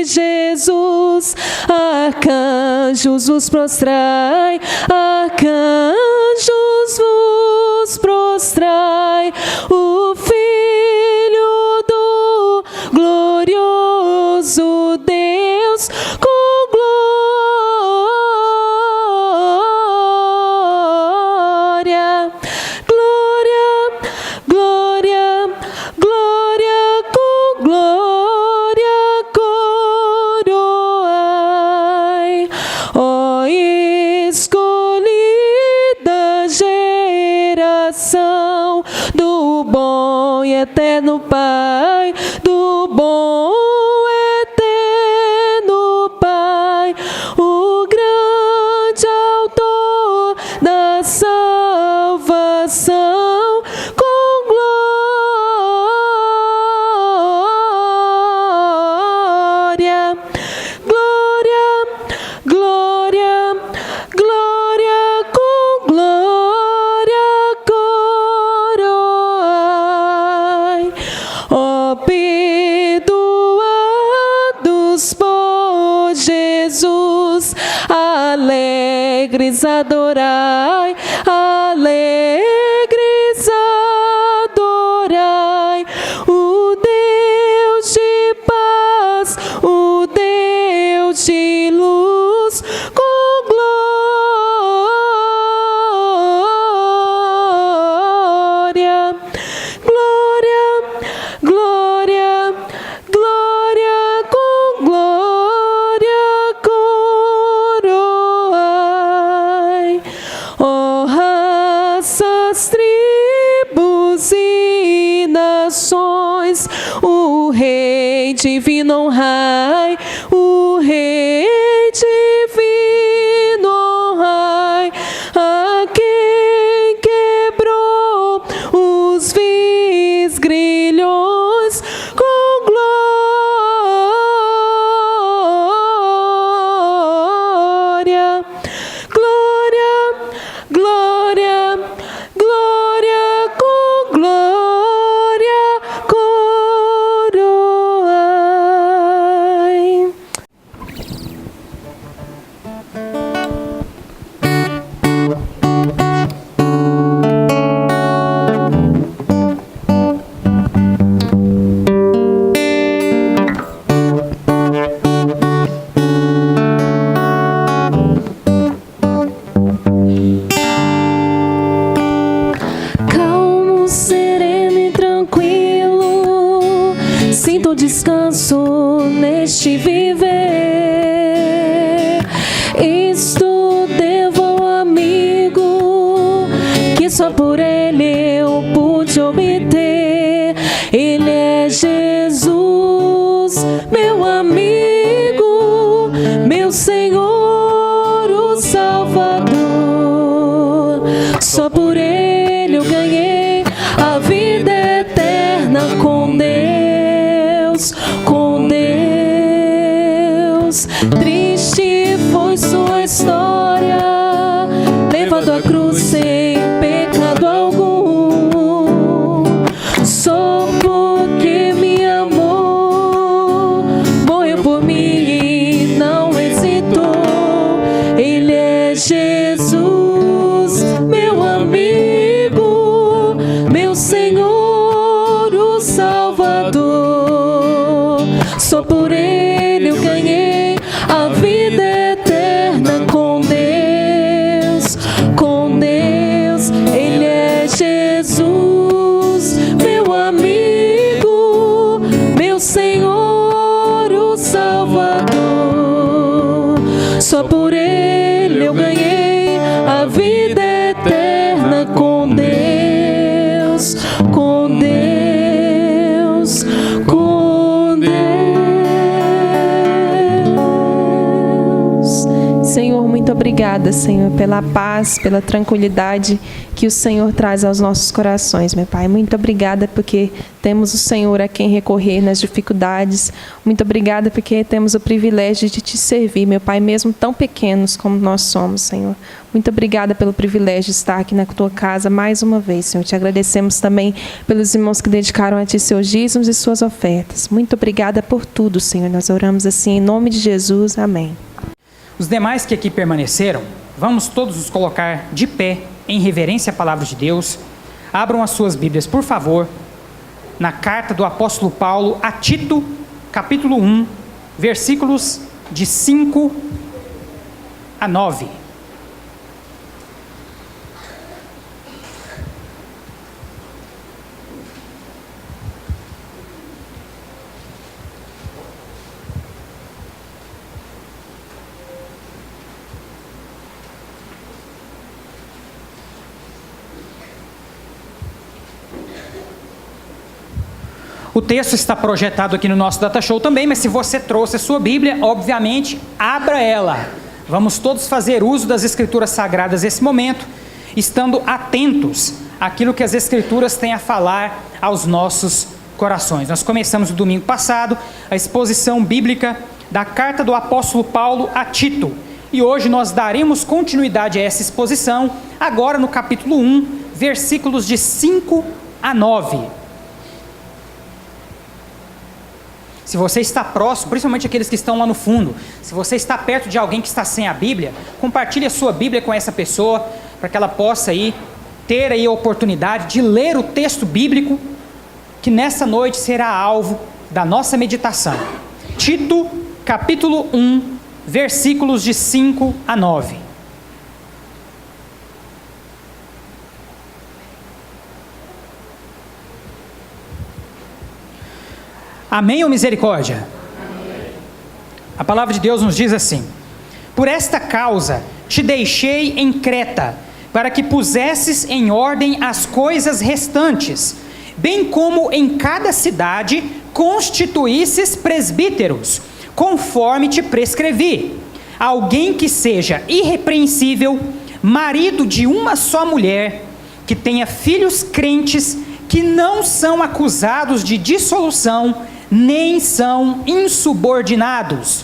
Jesus. Arcanjos vos prostrai, arcanjos vos prostrai. O Filho do glorioso Deus com glória, glória, glória, glória, com glória coroai. Ó escolhida geração do bom e eterno Pai, do bom eterno Pai, o grande autor da salvação, com glória, glória, glória, glória, com glória coroai. Ó perdoados por Jesus, alegres adorai, alegres adorai o Deus de paz, o Deus de luz, com glória, glória, glória, glória, com glória coroai. Ó raças, tribos e nações, o Rei divino honrai, o Rei divino honrai, a quem quebrou os vis grilhões, com glória, glória, glória, glória, com glória coroai. Calmo, sereno e tranquilo, sinto descanso neste viver. Isto devo ao amigo que só por ele eu pude obter. Ele é Jesus, meu amigo, meu Senhor, o Salvador. Só por ele eu ganhei a vida eterna com Deus, com Deus. Triste foi sua história, levado à cruz sem pecado algum. Só porque me amou, morreu por mim e não hesitou. Ele é Jesus, meu amigo, meu Senhor, o Salvador. Só por ele eu ganhei a vida eterna com Deus, com Deus. Ele é Jesus, meu amigo, meu Senhor, o Salvador. Só por ele eu ganhei a vida eterna com Deus, com Deus, com Deus. muito obrigada, Senhor, pela paz, pela tranquilidade que o Senhor traz aos nossos corações, meu Pai. Muito obrigada porque temos o Senhor a quem recorrer nas dificuldades. Muito obrigada porque temos o privilégio de te servir, meu Pai, mesmo tão pequenos como nós somos, Senhor. Muito obrigada pelo privilégio de estar aqui na tua casa mais uma vez, Senhor. Te agradecemos também pelos irmãos que dedicaram a ti seus dízimos e suas ofertas. Muito obrigada por tudo, Senhor. Nós oramos assim em nome de Jesus. Amém. Os demais que aqui permaneceram, vamos todos nos colocar de pé em reverência à palavra de Deus. Abram as suas Bíblias, por favor, na carta do apóstolo Paulo a Tito, capítulo 1, versículos de 5 a 9. O texto está projetado aqui no nosso Data Show também, mas se você trouxe a sua Bíblia, obviamente, abra ela. Vamos todos fazer uso das Escrituras Sagradas nesse momento, estando atentos àquilo que as Escrituras têm a falar aos nossos corações. Nós começamos no domingo passado a exposição bíblica da carta do apóstolo Paulo a Tito. E hoje nós daremos continuidade a essa exposição, agora no capítulo 1, versículos de 5 a 9. Se você está próximo, principalmente aqueles que estão lá no fundo, se você está perto de alguém que está sem a Bíblia, compartilhe a sua Bíblia com essa pessoa, para que ela possa ter a oportunidade de ler o texto bíblico, que nessa noite será alvo da nossa meditação. Tito, capítulo 1, versículos de 5 a 9. Amém ou misericórdia? Amém. A palavra de Deus nos diz assim: por esta causa te deixei em Creta, para que pusesses em ordem as coisas restantes, bem como em cada cidade constituísses presbíteros, conforme te prescrevi, alguém que seja irrepreensível, marido de uma só mulher, que tenha filhos crentes, que não são acusados de dissolução, nem são insubordinados,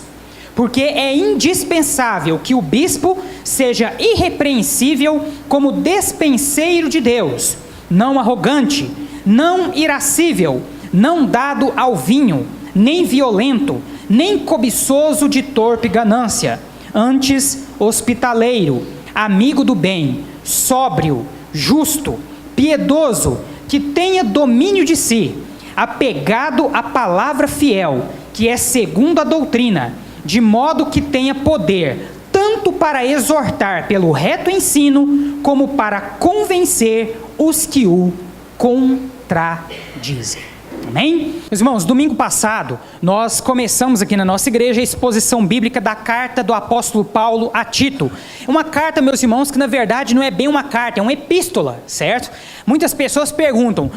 porque é indispensável que o bispo seja irrepreensível como despenseiro de Deus, não arrogante, não irascível, não dado ao vinho, nem violento, nem cobiçoso de torpe ganância, antes hospitaleiro, amigo do bem, sóbrio, justo, piedoso, que tenha domínio de si, apegado à palavra fiel, que é segundo a doutrina, de modo que tenha poder, tanto para exortar pelo reto ensino, como para convencer os que o contradizem. Amém? Meus irmãos, domingo passado, nós começamos aqui na nossa igreja a exposição bíblica da carta do apóstolo Paulo a Tito. Uma carta, meus irmãos, que na verdade não é bem uma carta, é uma epístola, certo? Muitas pessoas perguntam: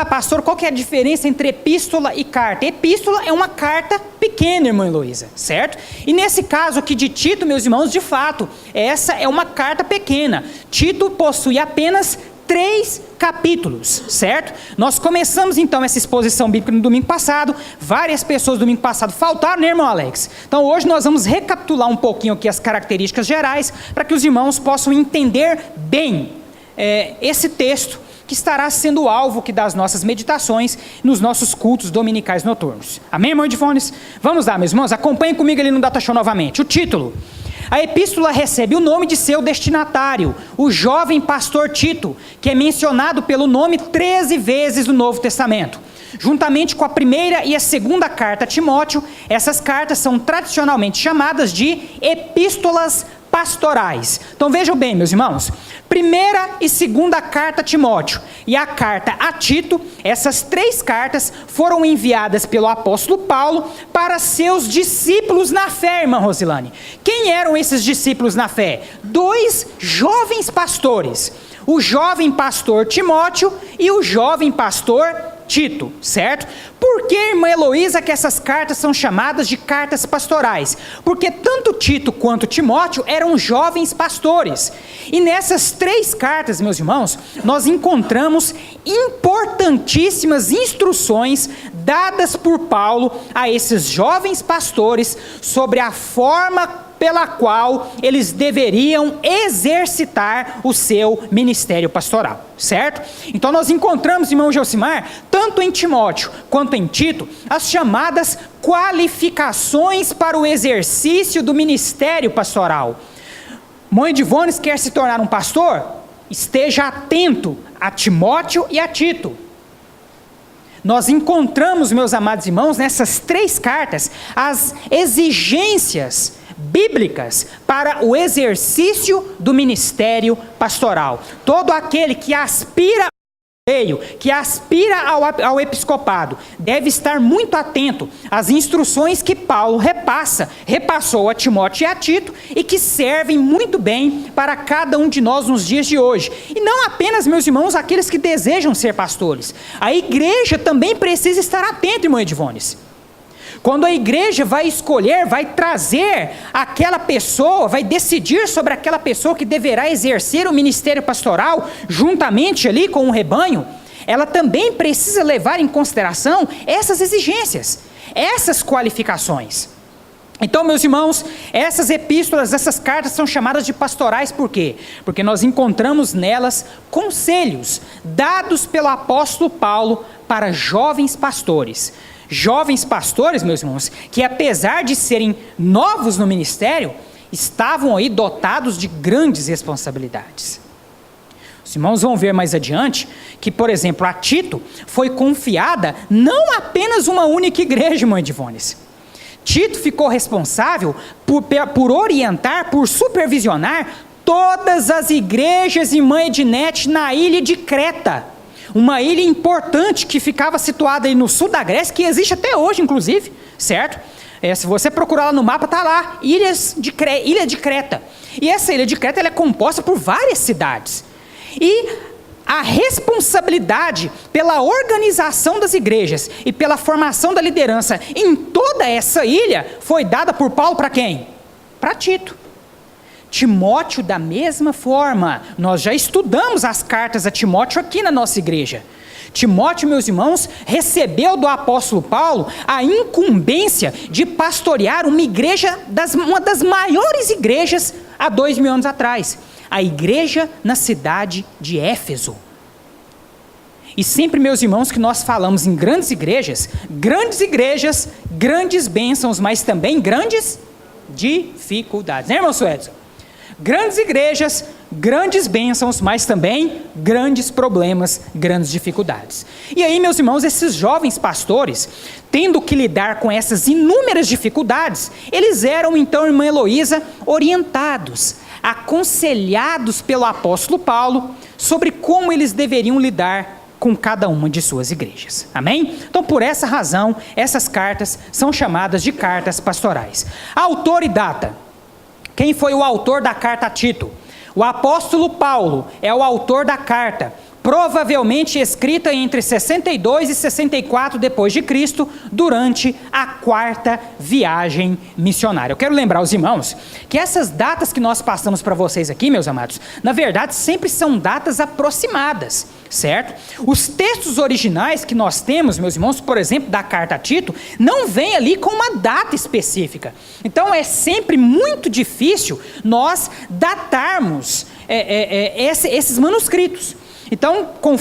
pastor, qual que é a diferença entre epístola e carta? Epístola é uma carta pequena, irmã Heloísa, certo? E nesse caso aqui de Tito, meus irmãos, de fato, essa é uma carta pequena. Tito possui apenas 3 capítulos, certo? Nós começamos então essa exposição bíblica no domingo passado. Várias pessoas no domingo passado faltaram, né, irmão Alex? Então hoje nós vamos recapitular um pouquinho aqui as características gerais, para que os irmãos possam entender bem esse texto, que estará sendo o alvo das nossas meditações nos nossos cultos dominicais noturnos. Amém, irmão Edifones? Vamos lá, meus irmãos, acompanhem comigo ali no Data Show novamente. O título: a epístola recebe o nome de seu destinatário, o jovem pastor Tito, que é mencionado pelo nome 13 vezes no Novo Testamento. Juntamente com a primeira e a segunda carta a Timóteo, essas cartas são tradicionalmente chamadas de epístolas pastorais. Então vejam bem, meus irmãos, primeira e segunda carta a Timóteo e a carta a Tito, essas 3 cartas foram enviadas pelo apóstolo Paulo para seus discípulos na fé, irmã Rosilane. Quem eram esses discípulos na fé? 2 jovens pastores, o jovem pastor Timóteo e o jovem pastor Tito, certo? Por que, irmã Heloísa, que essas cartas são chamadas de cartas pastorais? Porque tanto Tito quanto Timóteo eram jovens pastores. E nessas 3 cartas, meus irmãos, nós encontramos importantíssimas instruções dadas por Paulo a esses jovens pastores sobre a forma pela qual eles deveriam exercitar o seu ministério pastoral, certo? Então nós encontramos, irmão Josimar, tanto em Timóteo quanto em Tito, as chamadas qualificações para o exercício do ministério pastoral. Mãe de Ivones quer se tornar um pastor? Esteja atento a Timóteo e a Tito. Nós encontramos, meus amados irmãos, nessas 3 cartas, as exigências bíblicas para o exercício do ministério pastoral. Todo aquele que aspira ao episcopado, deve estar muito atento às instruções que Paulo repassou a Timóteo e a Tito, e que servem muito bem para cada um de nós nos dias de hoje. E não apenas, meus irmãos, aqueles que desejam ser pastores. A igreja também precisa estar atenta, irmã Edvones. Quando a igreja vai escolher, vai trazer aquela pessoa, vai decidir sobre aquela pessoa que deverá exercer o ministério pastoral, juntamente ali com o rebanho, ela também precisa levar em consideração essas exigências, essas qualificações. Então, meus irmãos, essas epístolas, essas cartas são chamadas de pastorais por quê? Porque nós encontramos nelas conselhos dados pelo apóstolo Paulo para jovens pastores. Jovens pastores, meus irmãos, que apesar de serem novos no ministério, estavam aí dotados de grandes responsabilidades. Os irmãos vão ver mais adiante que, por exemplo, a Tito foi confiada não apenas uma única igreja, irmã Edvones. Tito ficou responsável por orientar, por supervisionar todas as igrejas, irmã Ednete, na ilha de Creta. Uma ilha importante que ficava situada aí no sul da Grécia, que existe até hoje, inclusive, certo? Se você procurar lá no mapa, está lá, Ilha de Creta. E essa ilha de Creta ela é composta por várias cidades. E a responsabilidade pela organização das igrejas e pela formação da liderança em toda essa ilha foi dada por Paulo para quem? Para Tito. Timóteo, da mesma forma, nós já estudamos as cartas a Timóteo aqui na nossa igreja. Timóteo, meus irmãos, recebeu do apóstolo Paulo a incumbência de pastorear uma igreja, uma das maiores igrejas há 2000 anos atrás, a igreja na cidade de Éfeso. E sempre, meus irmãos, que nós falamos em grandes igrejas, grandes bênçãos, mas também grandes dificuldades, né, irmão Suedson? Grandes igrejas, grandes bênçãos, mas também grandes problemas, grandes dificuldades. E aí, meus irmãos, esses jovens pastores, tendo que lidar com essas inúmeras dificuldades, eles eram então, irmã Heloísa, orientados, aconselhados pelo apóstolo Paulo sobre como eles deveriam lidar com cada uma de suas igrejas. Amém? Então, por essa razão, essas cartas são chamadas de cartas pastorais. Autor e data. Quem foi o autor da carta a Tito? O apóstolo Paulo é o autor da carta, provavelmente escrita entre 62 e 64 depois de Cristo, durante a 4ª viagem missionária. Eu quero lembrar os irmãos que essas datas que nós passamos para vocês aqui, meus amados, na verdade sempre são datas aproximadas, certo? Os textos originais que nós temos, meus irmãos, por exemplo, da carta a Tito, não vem ali com uma data específica. Então é sempre muito difícil nós datarmos esses manuscritos. Então, com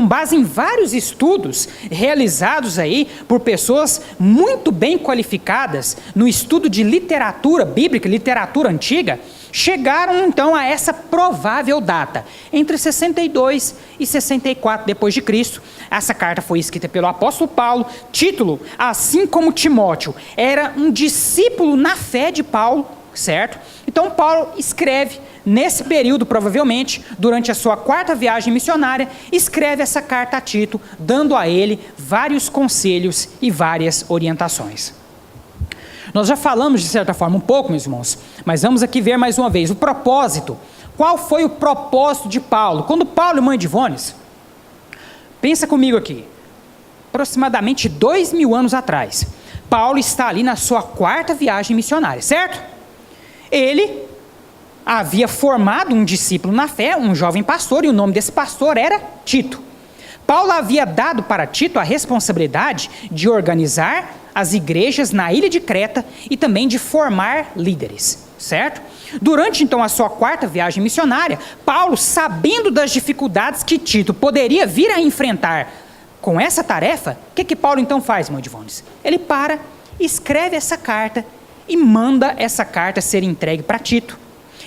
base em vários estudos realizados aí por pessoas muito bem qualificadas no estudo de literatura bíblica, literatura antiga, chegaram então a essa provável data, entre 62 e 64 depois de Cristo. Essa carta foi escrita pelo apóstolo Paulo. Título: assim como Timóteo era um discípulo na fé de Paulo, certo? Então Paulo escreve nesse período, provavelmente, durante a sua 4ª viagem missionária, escreve essa carta a Tito, dando a ele vários conselhos e várias orientações. Nós já falamos, de certa forma, um pouco, meus irmãos, mas vamos aqui ver mais uma vez o propósito. Qual foi o propósito de Paulo? Quando Paulo e mãe de Ivones, pensa comigo aqui, aproximadamente 2000 anos atrás. Paulo está ali na sua 4ª viagem missionária, certo? Ele havia formado um discípulo na fé, um jovem pastor, e o nome desse pastor era Tito. Paulo havia dado para Tito a responsabilidade de organizar as igrejas na ilha de Creta e também de formar líderes, certo? Durante então a sua 4ª viagem missionária, Paulo, sabendo das dificuldades que Tito poderia vir a enfrentar com essa tarefa, o que Paulo então faz, irmão Divones? Ele escreve essa carta e manda essa carta ser entregue para Tito.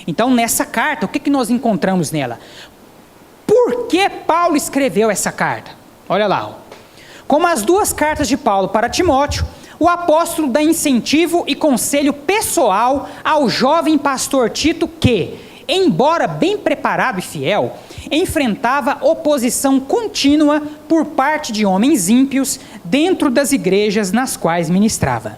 Então nessa carta, o que nós encontramos nela? Por que Paulo escreveu essa carta? Olha lá, como as 2 cartas de Paulo para Timóteo, o apóstolo dá incentivo e conselho pessoal ao jovem pastor Tito que, embora bem preparado e fiel, enfrentava oposição contínua por parte de homens ímpios dentro das igrejas nas quais ministrava.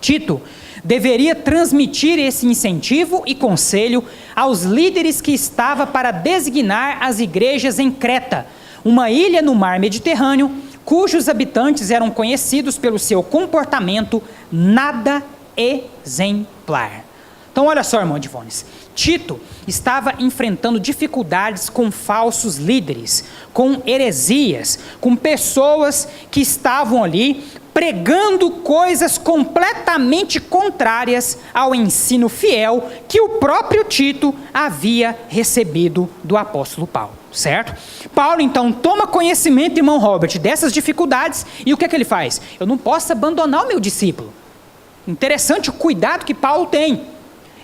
Tito deveria transmitir esse incentivo e conselho aos líderes que estava para designar as igrejas em Creta, uma ilha no mar Mediterrâneo, cujos habitantes eram conhecidos pelo seu comportamento nada exemplar. Então olha só, irmão Divones, Tito estava enfrentando dificuldades com falsos líderes, com heresias, com pessoas que estavam ali pregando coisas completamente contrárias ao ensino fiel que o próprio Tito havia recebido do apóstolo Paulo, certo? Paulo então toma conhecimento, irmão Robert, dessas dificuldades e o que ele faz? Eu não posso abandonar o meu discípulo. Interessante o cuidado que Paulo tem.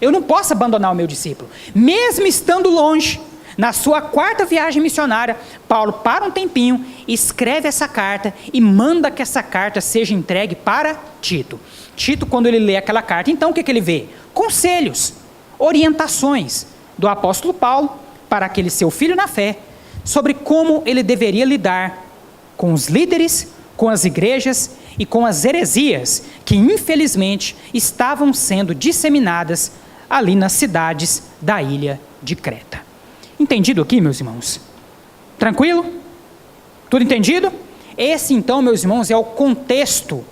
Eu não posso abandonar o meu discípulo. Mesmo estando longe, na sua 4ª viagem missionária, Paulo para um tempinho, escreve essa carta e manda que essa carta seja entregue para Tito. Tito, quando ele lê aquela carta, então o que ele vê? Conselhos, orientações do apóstolo Paulo para aquele seu filho na fé, sobre como ele deveria lidar com os líderes, com as igrejas e com as heresias que infelizmente estavam sendo disseminadas ali nas cidades da ilha de Creta. Entendido aqui, meus irmãos? Tranquilo? Tudo entendido? Esse então, meus irmãos, é o contexto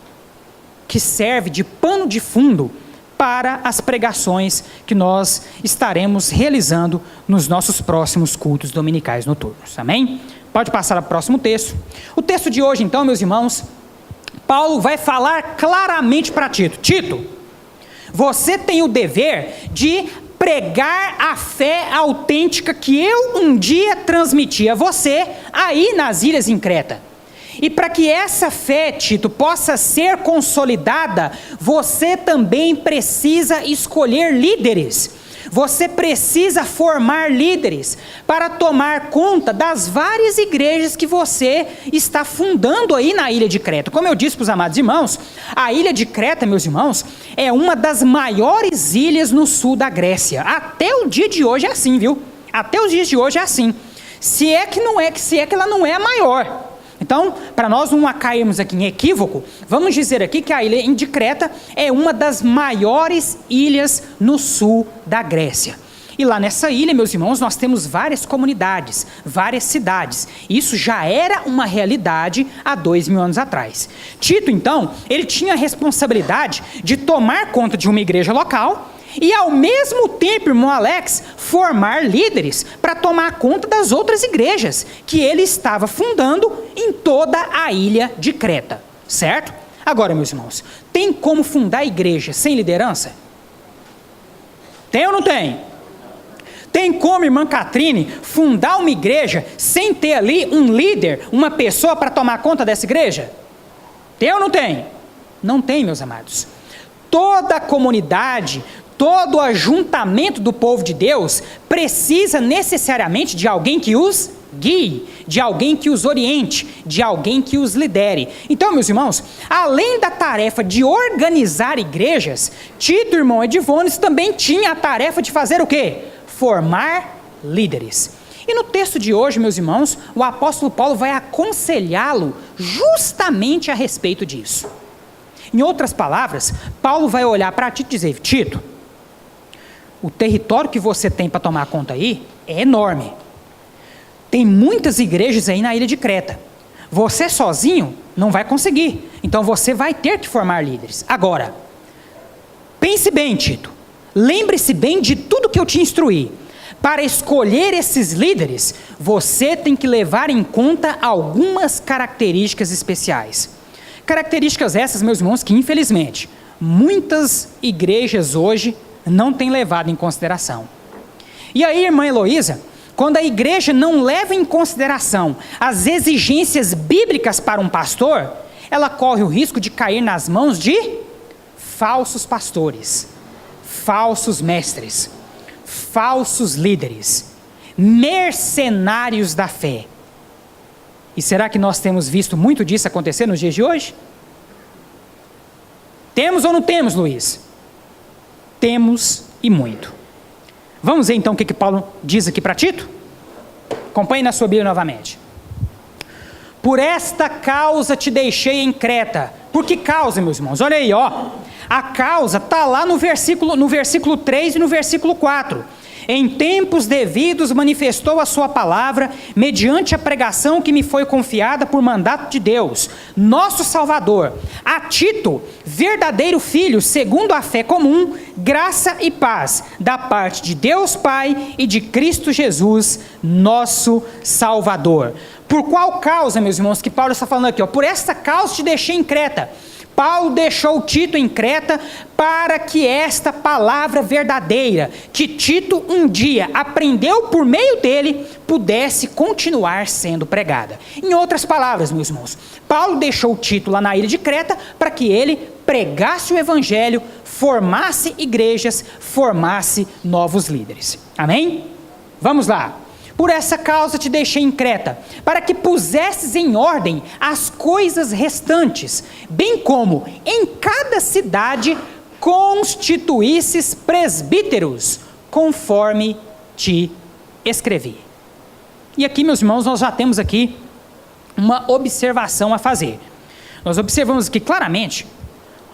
que serve de pano de fundo para as pregações que nós estaremos realizando nos nossos próximos cultos dominicais noturnos. Amém? Pode passar para o próximo texto. O texto de hoje, então, meus irmãos, Paulo vai falar claramente para Tito. Tito, você tem o dever de pregar a fé autêntica que eu um dia transmiti a você aí nas ilhas em Creta. E para que essa fé, Tito, possa ser consolidada, você também precisa escolher líderes. Você precisa formar líderes para tomar conta das várias igrejas que você está fundando aí na ilha de Creta. Como eu disse para os amados irmãos, a ilha de Creta, meus irmãos, é uma das maiores ilhas no sul da Grécia. Até o dia de hoje é assim, viu? Até os dias de hoje é assim. Se é que ela não é a maior. Então, para nós não cairmos aqui em equívoco, vamos dizer aqui que a ilha de Creta é uma das maiores ilhas no sul da Grécia. E lá nessa ilha, meus irmãos, nós temos várias comunidades, várias cidades. Isso já era uma realidade há 2000 anos atrás. Tito, então, ele tinha a responsabilidade de tomar conta de uma igreja local e, ao mesmo tempo, irmão Alex, formar líderes para tomar conta das outras igrejas que ele estava fundando em toda a ilha de Creta, certo? Agora, meus irmãos, tem como fundar igreja sem liderança? Tem ou não tem? Tem como, irmã Catrine, fundar uma igreja sem ter ali um líder, uma pessoa para tomar conta dessa igreja? Tem ou não tem? Não tem, meus amados. Toda a comunidade, todo o ajuntamento do povo de Deus precisa necessariamente de alguém que os guie, de alguém que os oriente, de alguém que os lidere. Então, meus irmãos, além da tarefa de organizar igrejas, Tito, irmão Edivones, também tinha a tarefa de fazer o quê? Formar líderes. E no texto de hoje, meus irmãos, o apóstolo Paulo vai aconselhá-lo justamente a respeito disso. Em outras palavras, Paulo vai olhar para Tito e dizer: Tito, o território que você tem para tomar conta aí é enorme. Tem muitas igrejas aí na ilha de Creta. Você sozinho Não vai conseguir. Então você vai ter que formar líderes. Agora, pense bem, Tito. Lembre-se bem de tudo que eu te instruí. Para escolher esses líderes, você tem que levar em conta algumas características especiais. Características essas, meus irmãos, que infelizmente muitas igrejas hoje não têm levado em consideração. E aí, irmã Heloísa, quando a igreja não leva em consideração as exigências bíblicas para um pastor, ela corre o risco de cair nas mãos de falsos pastores, falsos mestres, falsos líderes, mercenários da fé. E será que nós temos visto muito disso acontecer nos dias de hoje? Temos ou não temos, Luiz? Temos e muito. Vamos ver então o que Paulo diz aqui para Tito? Acompanhe na sua Bíblia novamente. Por esta causa te deixei em Creta. Por que causa, meus irmãos? Olha aí, ó. A causa está lá no versículo 3 e no versículo 4. Em tempos devidos manifestou a sua palavra, mediante a pregação que me foi confiada por mandato de Deus, nosso Salvador, a Tito, verdadeiro filho, segundo a fé comum, graça e paz, da parte de Deus Pai e de Cristo Jesus, nosso Salvador. Por qual causa, meus irmãos, que Paulo está falando aqui? Ó? Por esta causa te deixei em Creta. Paulo deixou Tito em Creta para que esta palavra verdadeira, que Tito um dia aprendeu por meio dele, pudesse continuar sendo pregada. Em outras palavras, meus irmãos, Paulo deixou Tito lá na ilha de Creta para que ele pregasse o evangelho, formasse igrejas, formasse novos líderes. Amém? Vamos lá. Por essa causa te deixei em Creta, para que pusesses em ordem as coisas restantes, bem como em cada cidade constituísses presbíteros, conforme te escrevi. E aqui, meus irmãos, nós já temos aqui uma observação a fazer. Nós observamos aqui claramente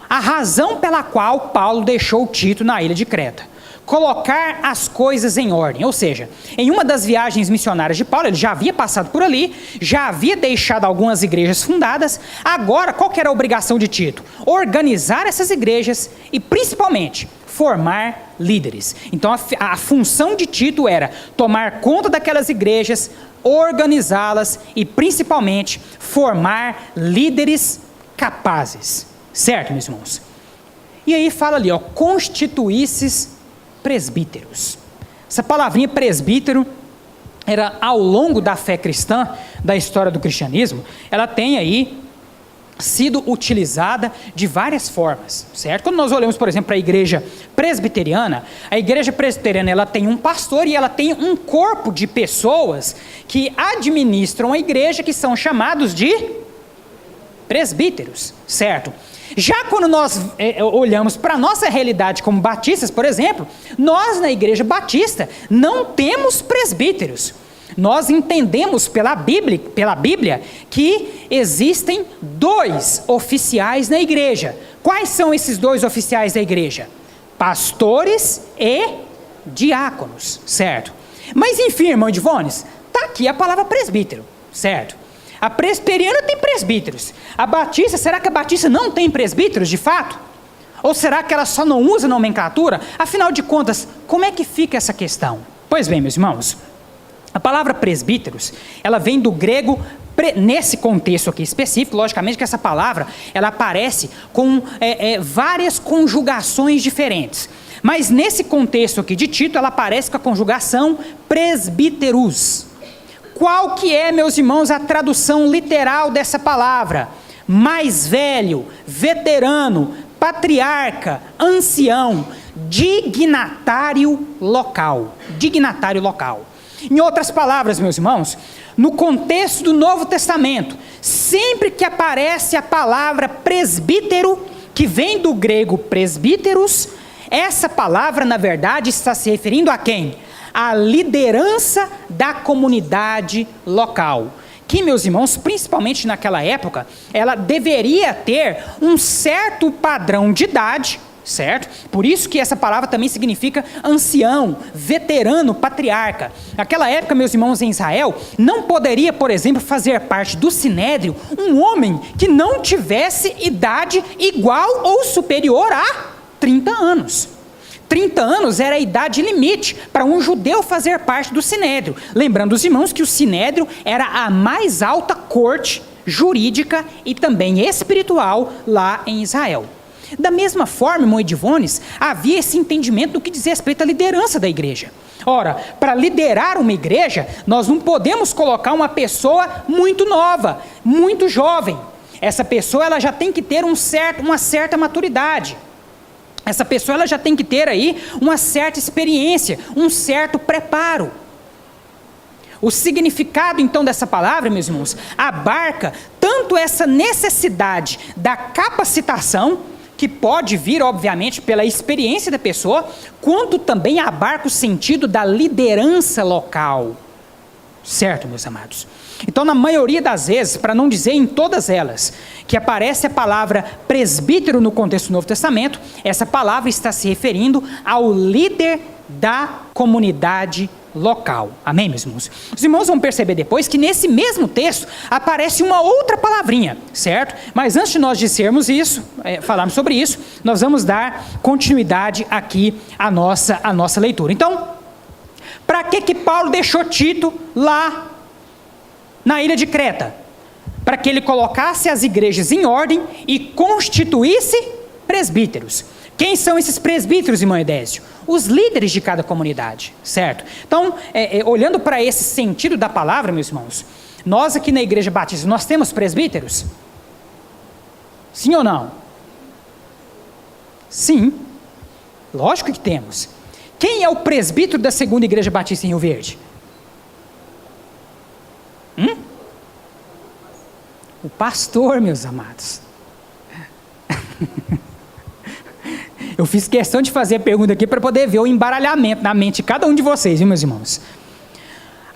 a razão pela qual Paulo deixou Tito na ilha de Creta. Colocar as coisas em ordem, ou seja, em uma das viagens missionárias de Paulo, ele já havia passado por ali, já havia deixado algumas igrejas fundadas. Agora, qual que era a obrigação de Tito? Organizar essas igrejas e, principalmente, formar líderes. Então, a função de Tito era tomar conta daquelas igrejas, organizá-las e, principalmente, formar líderes capazes. Certo, meus irmãos? E aí fala ali, ó, constituísses presbíteros. Essa palavrinha presbítero era, ao longo da fé cristã, da história do cristianismo, ela tem aí sido utilizada de várias formas, certo? Quando nós olhamos, por exemplo, para a igreja presbiteriana, ela tem um pastor e ela tem um corpo de pessoas que administram a igreja, que são chamados de presbíteros, certo? Já quando nós olhamos para a nossa realidade como batistas, por exemplo, nós na igreja batista não temos presbíteros. Nós entendemos pela Bíblia que existem 2 oficiais na igreja. Quais são esses 2 oficiais da igreja? Pastores e diáconos, certo? Mas enfim, irmão Divones, está aqui a palavra presbítero, certo? A presbiteriana tem presbíteros. A batista, será que a batista não tem presbíteros de fato? Ou será que ela só não usa nomenclatura? Afinal de contas, como é que fica essa questão? Pois bem, meus irmãos, a palavra presbíteros, ela vem do grego, nesse contexto aqui específico, logicamente que essa palavra, ela aparece com várias conjugações diferentes. Mas nesse contexto aqui de Tito, ela aparece com a conjugação presbíteros. Qual que é, meus irmãos, a tradução literal dessa palavra? Mais velho, veterano, patriarca, ancião, dignatário local. Dignatário local. Em outras palavras, meus irmãos, no contexto do Novo Testamento, sempre que aparece a palavra presbítero, que vem do grego presbíteros, essa palavra, na verdade, está se referindo a quem? A liderança da comunidade local, que, meus irmãos, principalmente naquela época, ela deveria ter um certo padrão de idade, certo? Por isso que essa palavra também significa ancião, veterano, patriarca. Naquela época, meus irmãos, em Israel, não poderia, por exemplo, fazer parte do sinédrio um homem que não tivesse idade igual ou superior a 30 anos. 30 anos era a idade limite para um judeu fazer parte do sinédrio. Lembrando os irmãos que o sinédrio era a mais alta corte jurídica e também espiritual lá em Israel. Da mesma forma, irmão Edivones, havia esse entendimento do que diz respeito à liderança da igreja. Ora, para liderar uma igreja, nós não podemos colocar uma pessoa muito nova, muito jovem. Essa pessoa ela já tem que ter uma certa maturidade. Essa pessoa ela já tem que ter aí uma certa experiência, um certo preparo. O significado, então, dessa palavra, meus irmãos, abarca tanto essa necessidade da capacitação, que pode vir, obviamente, pela experiência da pessoa, quanto também abarca o sentido da liderança local. Certo, meus amados? Então, na maioria das vezes, para não dizer em todas elas, que aparece a palavra presbítero no contexto do Novo Testamento, essa palavra está se referindo ao líder da comunidade local. Amém, meus irmãos? Os irmãos vão perceber depois que nesse mesmo texto aparece uma outra palavrinha, certo? Mas antes de nós dissermos isso, falarmos sobre isso, nós vamos dar continuidade aqui à nossa leitura. Então, para que Paulo deixou Tito lá na ilha de Creta? Para que ele colocasse as igrejas em ordem e constituísse presbíteros. Quem são esses presbíteros, irmão Edésio? Os líderes de cada comunidade, certo? Então, olhando para esse sentido da palavra, meus irmãos, nós aqui na Igreja Batista, nós temos presbíteros? Sim ou não? Sim, lógico que temos. Quem é o presbítero da segunda Igreja Batista em Rio Verde? O pastor, meus amados. Eu fiz questão de fazer a pergunta aqui para poder ver o embaralhamento na mente de cada um de vocês, viu, meus irmãos?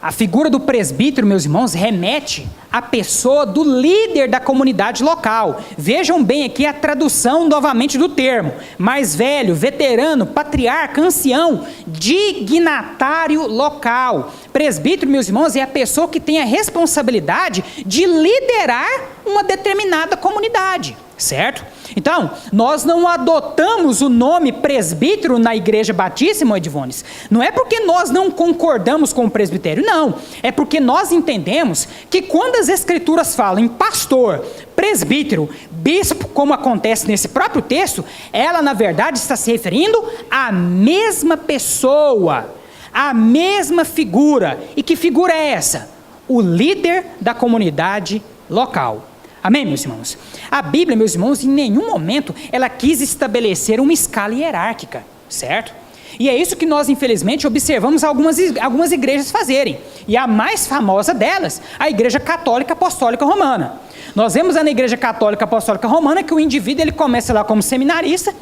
A figura do presbítero, meus irmãos, remete à pessoa do líder da comunidade local. Vejam bem aqui a tradução novamente do termo. Mais velho, veterano, patriarca, ancião, dignatário local. Presbítero, meus irmãos, é a pessoa que tem a responsabilidade de liderar uma determinada comunidade. Certo? Então, nós não adotamos o nome presbítero na Igreja Batista, irmão Edivones. Não é porque nós não concordamos com o presbitério, não. É porque nós entendemos que quando as Escrituras falam em pastor, presbítero, bispo, como acontece nesse próprio texto, ela na verdade está se referindo à mesma pessoa, à mesma figura. E que figura é essa? O líder da comunidade local. Amém, meus irmãos? A Bíblia, meus irmãos, em nenhum momento ela quis estabelecer uma escala hierárquica, certo? E é isso que nós, infelizmente, observamos algumas igrejas fazerem. E a mais famosa delas, a Igreja Católica Apostólica Romana. Nós vemos na Igreja Católica Apostólica Romana que o indivíduo ele começa lá como seminarista,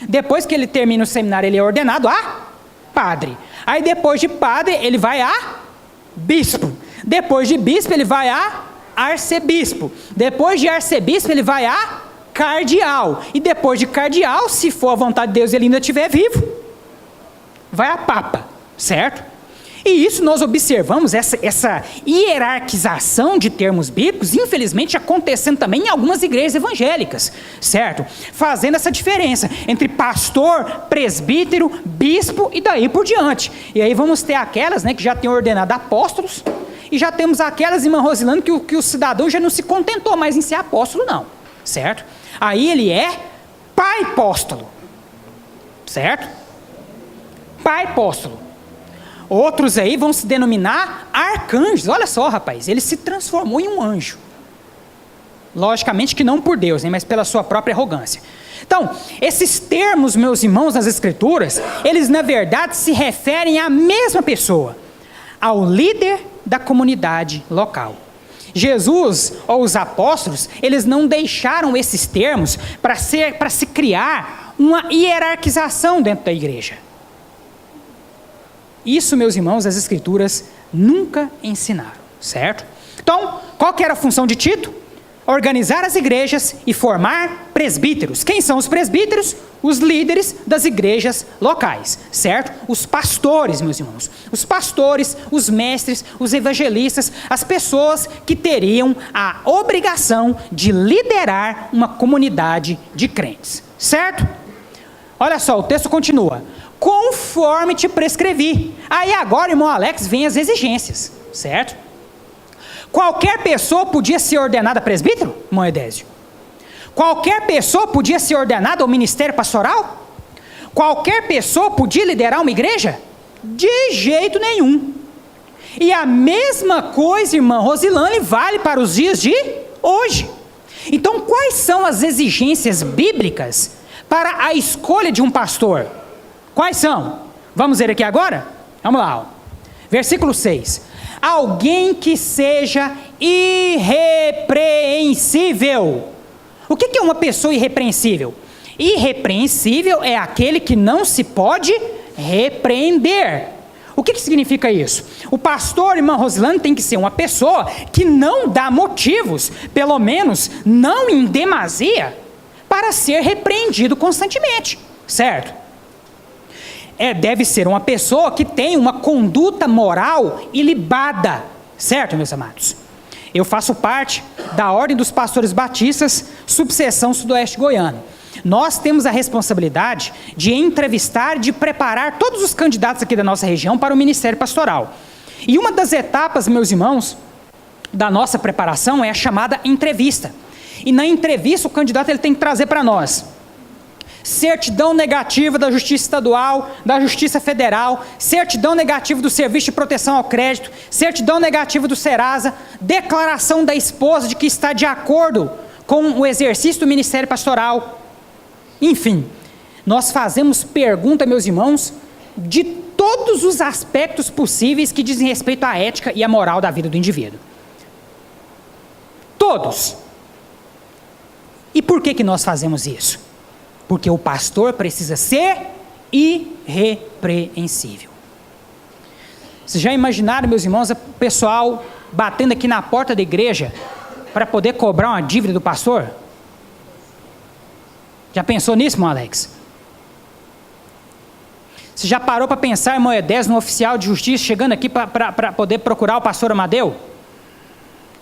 depois que ele termina o seminário ele é ordenado a padre. Aí depois de padre ele vai a bispo. Depois de bispo ele vai a arcebispo. Depois de arcebispo ele vai a cardeal. E depois de cardeal, se for a vontade de Deus e ele ainda estiver vivo, vai a papa, certo? E isso nós observamos, essa hierarquização de termos bíblicos, infelizmente acontecendo também em algumas igrejas evangélicas, certo? Fazendo essa diferença entre pastor, presbítero, bispo e daí por diante. E aí vamos ter aquelas, né, que já têm ordenado apóstolos, e já temos aquelas, irmã Rosilane, que o cidadão já não se contentou mais em ser apóstolo, não, certo? Aí ele é pai apóstolo, certo? Pai apóstolo. Outros aí vão se denominar arcanjos. Olha só, rapaz, ele se transformou em um anjo. Logicamente que não por Deus, né, mas pela sua própria arrogância. Então, esses termos, meus irmãos, nas Escrituras, eles na verdade se referem à mesma pessoa, ao líder da comunidade local. Jesus ou os apóstolos, eles não deixaram esses termos para se criar uma hierarquização dentro da igreja. Isso, meus irmãos, as Escrituras nunca ensinaram, certo? Então, qual que era a função de Tito? organizar as igrejas e formar presbíteros. Quem são os presbíteros? Os líderes das igrejas locais, certo? Os pastores, meus irmãos. Os pastores, os mestres, os evangelistas, as pessoas que teriam a obrigação de liderar uma comunidade de crentes, certo? Olha só, o texto continua. Conforme te prescrevi. Aí agora, irmão Alex, vem as exigências, certo? Qualquer pessoa podia ser ordenada presbítero, irmão Edésio? Qualquer pessoa podia ser ordenada ao ministério pastoral? Qualquer pessoa podia liderar uma igreja? De jeito nenhum. E a mesma coisa, irmã Rosilane, vale para os dias de hoje. Então, quais são as exigências bíblicas para a escolha de um pastor? Quais são? Vamos ver aqui agora? Vamos lá. Ó. Versículo 6. Alguém que seja irrepreensível. O que é uma pessoa irrepreensível? Irrepreensível é aquele que não se pode repreender. O que significa isso? O pastor, irmã Rosilane, tem que ser uma pessoa que não dá motivos, pelo menos não em demasia, para ser repreendido constantemente, certo? Deve ser uma pessoa que tem uma conduta moral ilibada, certo, meus amados? Eu faço parte da Ordem dos Pastores Batistas, subseção Sudoeste Goiano. Nós temos a responsabilidade de entrevistar, de preparar todos os candidatos aqui da nossa região para o ministério pastoral. E uma das etapas, meus irmãos, da nossa preparação é a chamada entrevista. E na entrevista o candidato ele tem que trazer para nós certidão negativa da Justiça Estadual, da Justiça Federal, certidão negativa do Serviço de Proteção ao Crédito, certidão negativa do Serasa, declaração da esposa de que está de acordo com o exercício do Ministério Pastoral. Enfim, nós fazemos pergunta, meus irmãos, de todos os aspectos possíveis que dizem respeito à ética e à moral da vida do indivíduo. Todos. E por que nós fazemos isso? Porque o pastor precisa ser irrepreensível. Vocês já imaginaram, meus irmãos, o pessoal batendo aqui na porta da igreja para poder cobrar uma dívida do pastor? Já pensou nisso, irmão Alex? Você já parou para pensar, irmão Edésio, no oficial de justiça chegando aqui para poder procurar o pastor Amadeu?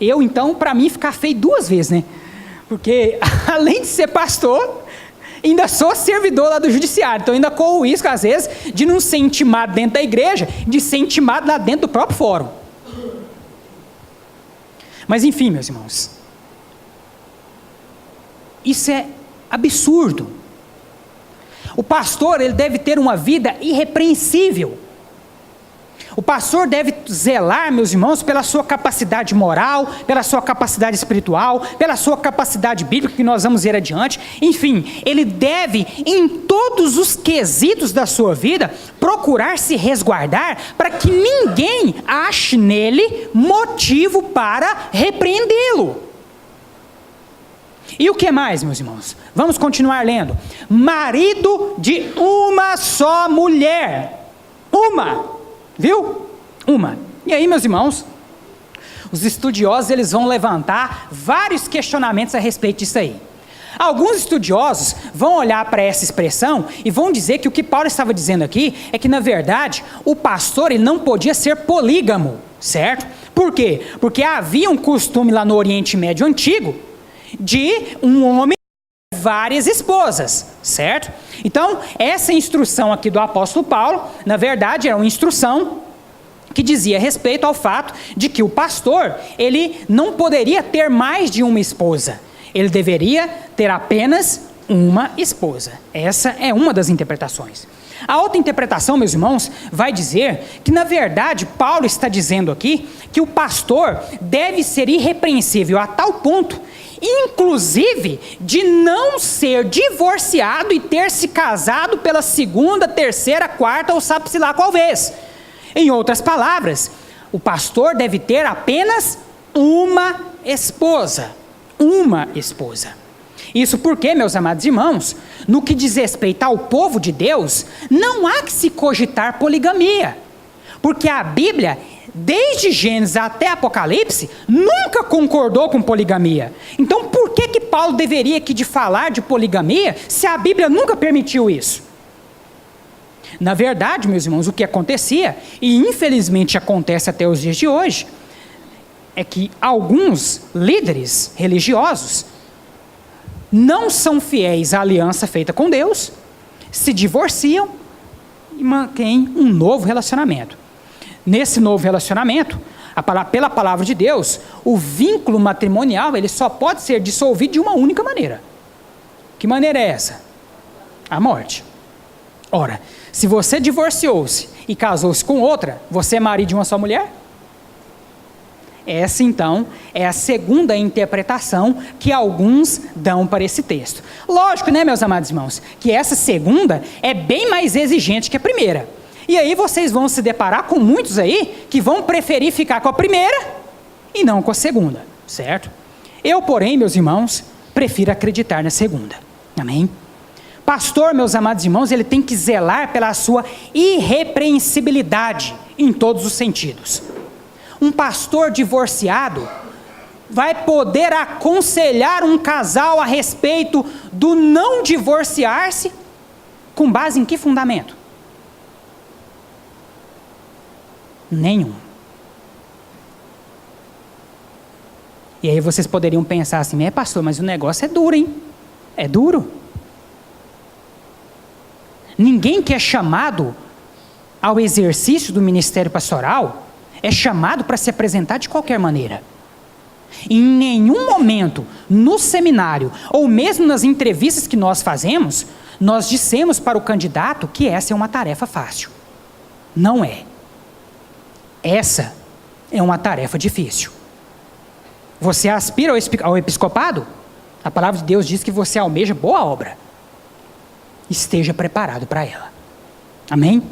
Então, para mim, ficar feio duas vezes, né? Porque, além de ser pastor, ainda sou servidor lá do judiciário, então ainda corro o risco, às vezes, de não ser intimado dentro da igreja, de ser intimado lá dentro do próprio fórum. Mas enfim, meus irmãos, isso é absurdo. O pastor, ele deve ter uma vida irrepreensível. O pastor deve zelar, meus irmãos, pela sua capacidade moral, pela sua capacidade espiritual, pela sua capacidade bíblica, que nós vamos ver adiante. Enfim, ele deve, em todos os quesitos da sua vida, procurar se resguardar para que ninguém ache nele motivo para repreendê-lo. E o que mais, meus irmãos? Vamos continuar lendo. Marido de uma só mulher. Uma. Viu? Uma. E aí, meus irmãos, os estudiosos eles vão levantar vários questionamentos a respeito disso aí. Alguns estudiosos vão olhar para essa expressão e vão dizer que o que Paulo estava dizendo aqui é que, na verdade, o pastor ele não podia ser polígamo, certo? Por quê? Porque havia um costume lá no Oriente Médio Antigo de um homem ter várias esposas, certo? Então, essa instrução aqui do apóstolo Paulo, na verdade, era uma instrução que dizia respeito ao fato de que o pastor, ele não poderia ter mais de uma esposa. Ele deveria ter apenas uma esposa. Essa é uma das interpretações. A outra interpretação, meus irmãos, vai dizer que, na verdade, Paulo está dizendo aqui que o pastor deve ser irrepreensível a tal ponto, inclusive, de não ser divorciado e ter se casado pela segunda, terceira, quarta ou sabe-se lá qual vez. Em outras palavras, o pastor deve ter apenas uma esposa. Uma esposa. Isso porque, meus amados irmãos, no que diz respeito ao povo de Deus, não há que se cogitar poligamia. Porque a Bíblia desde Gênesis até Apocalipse, nunca concordou com poligamia. Então, por que Paulo deveria aqui de falar de poligamia, se a Bíblia nunca permitiu isso? Na verdade, meus irmãos, o que acontecia, e infelizmente acontece até os dias de hoje, é que alguns líderes religiosos não são fiéis à aliança feita com Deus, se divorciam e mantêm um novo relacionamento. Nesse novo relacionamento, pela palavra de Deus, o vínculo matrimonial ele só pode ser dissolvido de uma única maneira. Que maneira é essa? A morte. Ora, se você divorciou-se e casou-se com outra, você é marido de uma só mulher? Essa, então, é a segunda interpretação que alguns dão para esse texto. Lógico, né, meus amados irmãos, que essa segunda é bem mais exigente que a primeira. E aí vocês vão se deparar com muitos aí que vão preferir ficar com a primeira e não com a segunda, certo? Eu, porém, meus irmãos, prefiro acreditar na segunda. Amém? Pastor, meus amados irmãos, ele tem que zelar pela sua irrepreensibilidade em todos os sentidos. Um pastor divorciado vai poder aconselhar um casal a respeito do não divorciar-se com base em que fundamento? Nenhum. E aí vocês poderiam pensar assim, pastor, mas o negócio é duro, hein? É duro. Ninguém que é chamado ao exercício do ministério pastoral é chamado para se apresentar de qualquer maneira. Em nenhum momento, no seminário, ou mesmo nas entrevistas que nós fazemos, nós dissemos para o candidato que essa é uma tarefa fácil. Não é. Essa é uma tarefa difícil. Você aspira ao episcopado? A palavra de Deus diz que você almeja boa obra. Esteja preparado para ela. Amém?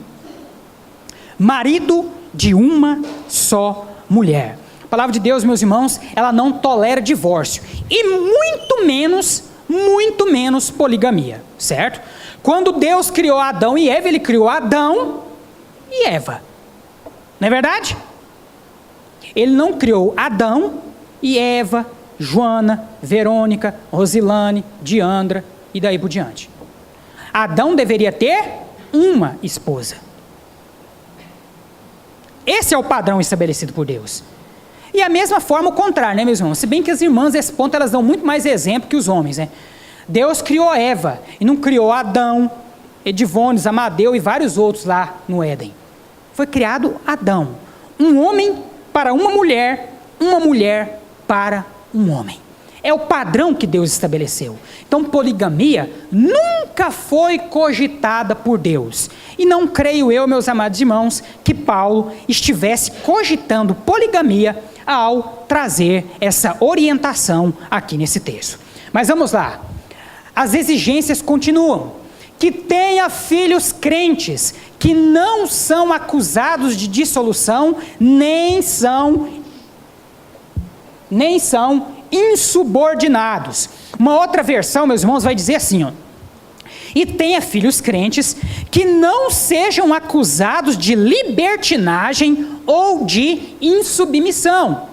Marido de uma só mulher. A palavra de Deus, meus irmãos, ela não tolera divórcio. E muito menos poligamia, certo? Quando Deus criou Adão e Eva, ele criou Adão e Eva. Não é verdade? Ele não criou Adão e Eva, Joana, Verônica, Rosilane, Diandra e daí por diante. Adão deveria ter uma esposa. Esse é o padrão estabelecido por Deus. E a mesma forma o contrário, né, meus irmãos? Se bem que as irmãs, nesse ponto, elas dão muito mais exemplo que os homens, né? Deus criou Eva e não criou Adão, Edivones, Amadeu e vários outros lá no Éden. Foi criado Adão. Um homem para uma mulher para um homem. É o padrão que Deus estabeleceu. Então, poligamia nunca foi cogitada por Deus. E não creio eu, meus amados irmãos, que Paulo estivesse cogitando poligamia ao trazer essa orientação aqui nesse texto. Mas vamos lá. As exigências continuam. Que tenha filhos crentes, que não são acusados de dissolução, nem são insubordinados. Uma outra versão, meus irmãos, vai dizer assim, ó. E tenha filhos crentes que não sejam acusados de libertinagem ou de insubmissão.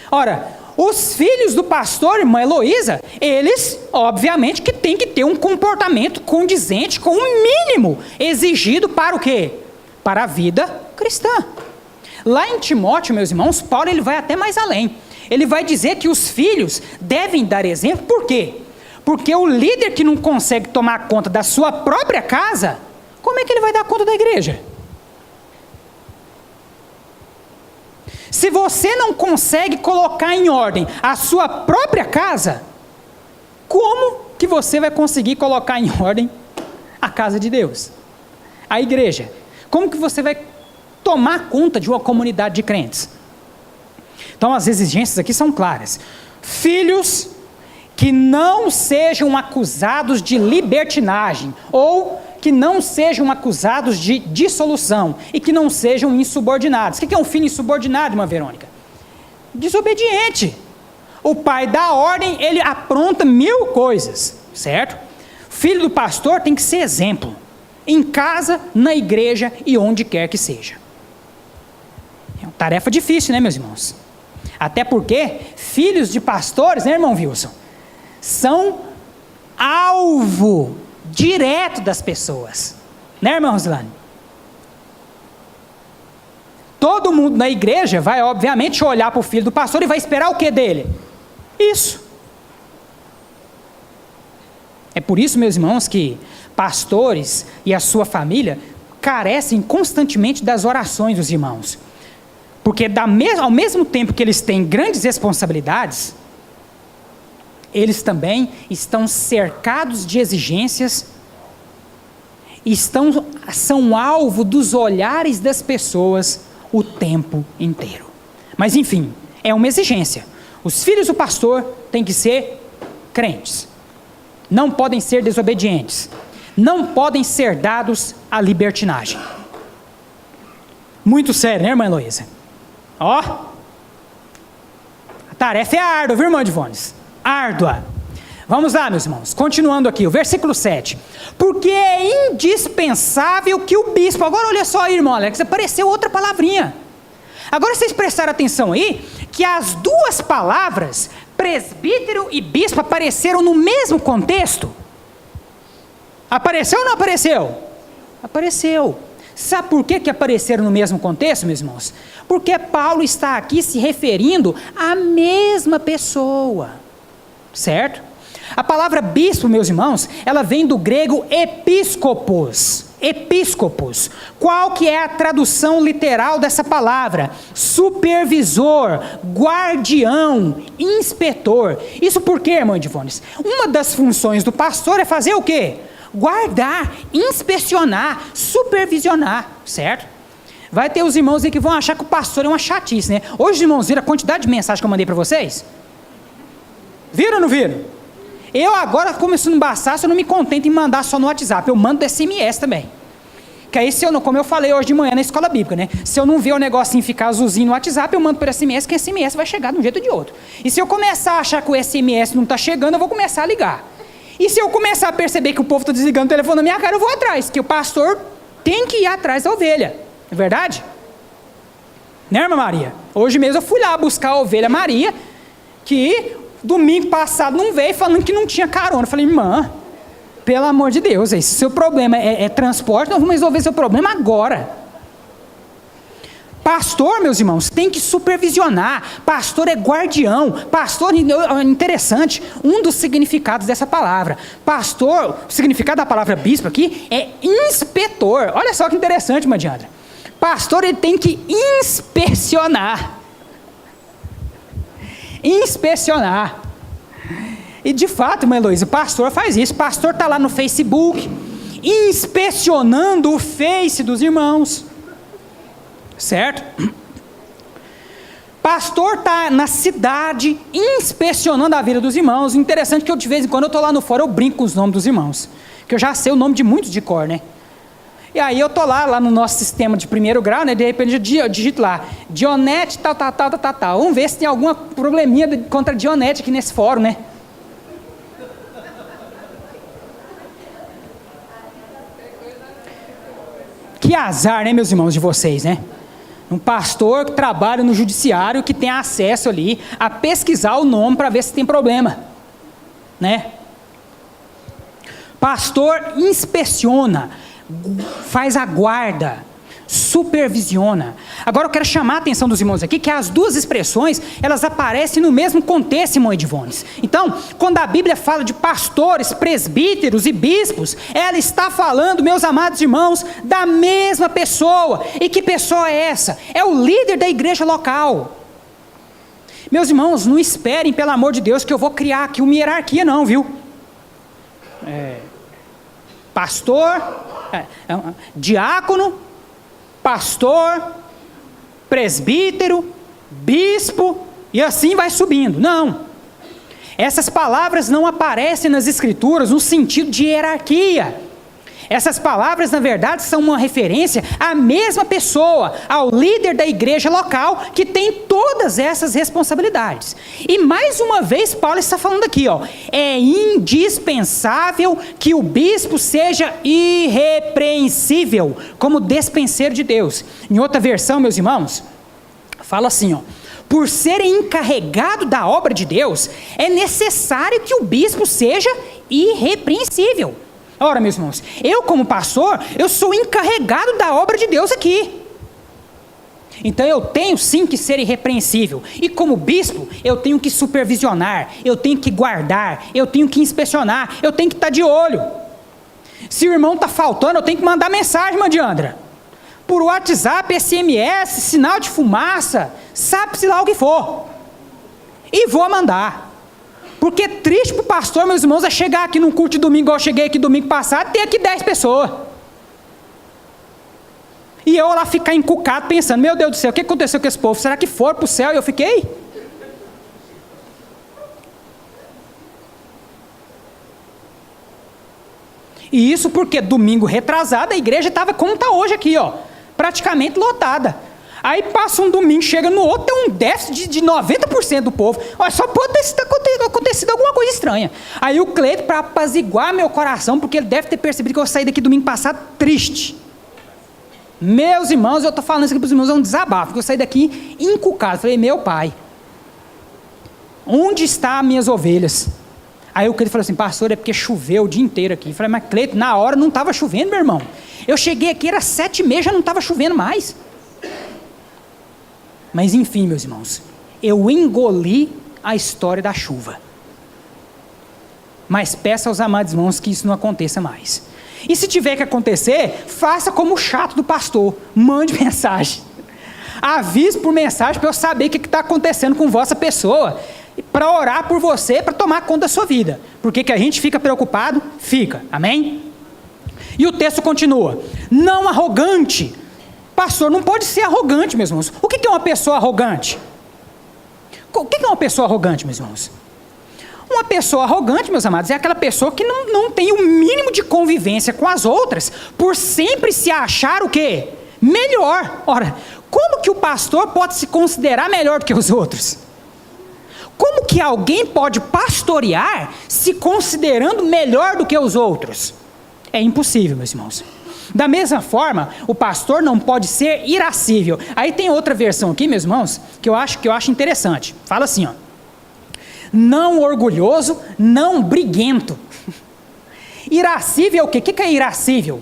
Ora, os filhos do pastor, irmã Heloísa, eles, obviamente, que têm que ter um comportamento condizente com o mínimo exigido para o quê? Para a vida cristã. Lá em Timóteo, meus irmãos, Paulo ele vai até mais além. Ele vai dizer que os filhos devem dar exemplo, por quê? Porque o líder que não consegue tomar conta da sua própria casa, como é que ele vai dar conta da igreja? Se você não consegue colocar em ordem a sua própria casa, como que você vai conseguir colocar em ordem a casa de Deus? A igreja. Como que você vai tomar conta de uma comunidade de crentes? Então as exigências aqui são claras. Filhos que não sejam acusados de libertinagem, ou que não sejam acusados de dissolução, e que não sejam insubordinados. O que é um filho insubordinado, irmã Verônica? Desobediente. O pai dá ordem, ele apronta 1000 coisas, certo? Filho do pastor tem que ser exemplo, em casa, na igreja e onde quer que seja. Tarefa difícil, né, meus irmãos? Até porque filhos de pastores, né, irmão Wilson, são alvo direto das pessoas. Né, irmão Rosilane? Todo mundo na igreja vai, obviamente, olhar para o filho do pastor e vai esperar o que dele? Isso. É por isso, meus irmãos, que pastores e a sua família carecem constantemente das orações dos irmãos. Porque ao mesmo tempo que eles têm grandes responsabilidades, eles também estão cercados de exigências, são alvo dos olhares das pessoas o tempo inteiro. Mas enfim, é uma exigência. Os filhos do pastor têm que ser crentes. Não podem ser desobedientes. Não podem ser dados à libertinagem. Muito sério, né, irmã Heloísa? Ó, a tarefa é árdua, viu, irmã Divones? Árdua. Vamos lá, meus irmãos, continuando aqui, o versículo 7. Porque é indispensável que o bispo... Agora olha só aí, irmão Alex, apareceu outra palavrinha. Agora vocês prestaram atenção aí, que as duas palavras, presbítero e bispo, apareceram no mesmo contexto? Apareceu ou não apareceu? Apareceu. Sabe por que apareceram no mesmo contexto, meus irmãos? Porque Paulo está aqui se referindo à mesma pessoa, certo? A palavra bispo, meus irmãos, ela vem do grego episcopos. Episcopos. Qual que é a tradução literal dessa palavra? Supervisor, guardião, inspetor. Isso por quê, irmã Divones? Uma das funções do pastor é fazer o quê? Guardar, inspecionar, supervisionar, certo? Vai ter os irmãos aí que vão achar que o pastor é uma chatice, né? Hoje os irmãos viram a quantidade de mensagem que eu mandei para vocês? Viram ou não viram? Eu agora, como isso não bastasse, eu não me contento em mandar só no WhatsApp, eu mando SMS também. Que aí, como eu falei hoje de manhã na escola bíblica, né? Se eu não ver o negocinho ficar azulzinho no WhatsApp, eu mando por SMS, que SMS vai chegar de um jeito ou de outro. E se eu começar a achar que o SMS não está chegando, eu vou começar a ligar. E se eu começar a perceber que o povo está desligando o telefone na minha cara, eu vou atrás, que o pastor tem que ir atrás da ovelha. É verdade? Né, irmã Maria? Hoje mesmo eu fui lá buscar a ovelha Maria, que domingo passado não veio, falando que não tinha carona. Eu falei, irmã, pelo amor de Deus, se seu problema é transporte, nós vamos resolver seu problema agora. Pastor, meus irmãos, tem que supervisionar. Pastor é guardião. Pastor, interessante, um dos significados dessa palavra. Pastor, o significado da palavra bispo aqui é inspetor. Olha só que interessante, irmã Diandra. Pastor, ele tem que inspecionar. Inspecionar. E de fato, irmã Heloísa, o pastor faz isso. O pastor está lá no Facebook, inspecionando o Face dos irmãos. Certo? Pastor está na cidade, inspecionando a vida dos irmãos. Interessante que de vez em quando eu estou lá no fora, eu brinco com os nomes dos irmãos. Que eu já sei o nome de muitos de cor, né? E aí eu estou lá no nosso sistema de primeiro grau, né? De repente eu digito lá, Dionete, tal. Vamos ver se tem alguma probleminha contra Dionete aqui nesse fórum, né? Que azar, né, meus irmãos, de vocês, né? Um pastor que trabalha no judiciário, que tem acesso ali a pesquisar o nome para ver se tem problema, né? Pastor inspeciona, faz a guarda, supervisiona. Agora eu quero chamar a atenção dos irmãos aqui, que as duas expressões, elas aparecem no mesmo contexto, irmão Edivones. Então, quando a Bíblia fala de pastores, presbíteros e bispos, ela está falando, meus amados irmãos, da mesma pessoa. E que pessoa é essa? É o líder da igreja local. Meus irmãos, não esperem, pelo amor de Deus, que eu vou criar aqui uma hierarquia não, viu? Pastor, diácono, pastor, presbítero, bispo, e assim vai subindo. Não. Essas palavras não aparecem nas escrituras no sentido de hierarquia. Essas palavras, na verdade, são uma referência à mesma pessoa, ao líder da igreja local, que tem todas essas responsabilidades. E mais uma vez, Paulo está falando aqui, é indispensável que o bispo seja irrepreensível, como despenseiro de Deus. Em outra versão, meus irmãos, Fala assim, ó: por ser encarregado da obra de Deus, é necessário que o bispo seja irrepreensível. Ora, meus irmãos, eu como pastor, eu sou encarregado da obra de Deus aqui. Então eu tenho sim que ser irrepreensível. E como bispo, eu tenho que supervisionar, eu tenho que guardar, eu tenho que inspecionar, eu tenho que estar de olho. Se o irmão está faltando, eu tenho que mandar mensagem, Mandiandra. Por WhatsApp, SMS, sinal de fumaça, sabe-se lá o que for. E vou mandar. Porque é triste para o pastor, meus irmãos, é chegar aqui num culto de domingo, igual eu cheguei aqui domingo passado, e ter aqui 10 pessoas. E eu lá ficar encucado pensando, meu Deus do céu, o que aconteceu com esse povo? Será que foram para o céu e eu fiquei? E isso porque domingo retrasado a igreja estava como está hoje aqui, ó, praticamente lotada. Aí passa um domingo, chega no outro, tem um déficit de 90% do povo. Olha, só pode ter acontecido alguma coisa estranha. Aí o Cleito, para apaziguar meu coração, porque ele deve ter percebido que eu saí daqui domingo passado triste. Meus irmãos, eu estou falando isso aqui para os irmãos, é um desabafo, porque eu saí daqui encucado. Falei, meu pai, onde estão as minhas ovelhas? Aí o Cleito falou assim, pastor, é porque choveu o dia inteiro aqui. Eu falei, mas Cleito, na hora não estava chovendo, meu irmão. Eu cheguei aqui, era 7h30, já não estava chovendo mais. Mas enfim, meus irmãos, eu engoli a história da chuva. Mas peço aos amados irmãos que isso não aconteça mais. E se tiver que acontecer, faça como o chato do pastor, mande mensagem. Avise por mensagem para eu saber o que está acontecendo com vossa pessoa, para orar por você, para tomar conta da sua vida. Porque que a gente fica preocupado? Fica, amém? E o texto continua, não arrogante. Pastor, não pode ser arrogante, meus irmãos. O que é uma pessoa arrogante? O que é uma pessoa arrogante, meus irmãos? Uma pessoa arrogante, meus amados, é aquela pessoa que não tem o mínimo de convivência com as outras, por sempre se achar o quê? Melhor. Ora, como que o pastor pode se considerar melhor do que os outros? Como que alguém pode pastorear se considerando melhor do que os outros? É impossível, meus irmãos. Da mesma forma, o pastor não pode ser irascível. Aí tem outra versão aqui, meus irmãos, que eu acho interessante. Fala assim, ó: não orgulhoso, não briguento. Irascível é o quê? O que é irascível?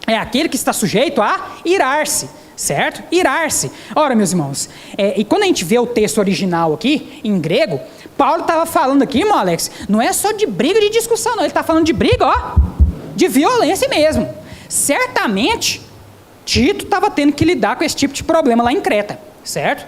É aquele que está sujeito a irar-se, certo? Irar-se. Ora, meus irmãos, e quando a gente vê o texto original aqui, em grego, Paulo estava falando aqui, irmão Alex, não é só de briga, de discussão, não. Ele está falando de briga, ó, de violência mesmo. Certamente, Tito estava tendo que lidar com esse tipo de problema lá em Creta, certo?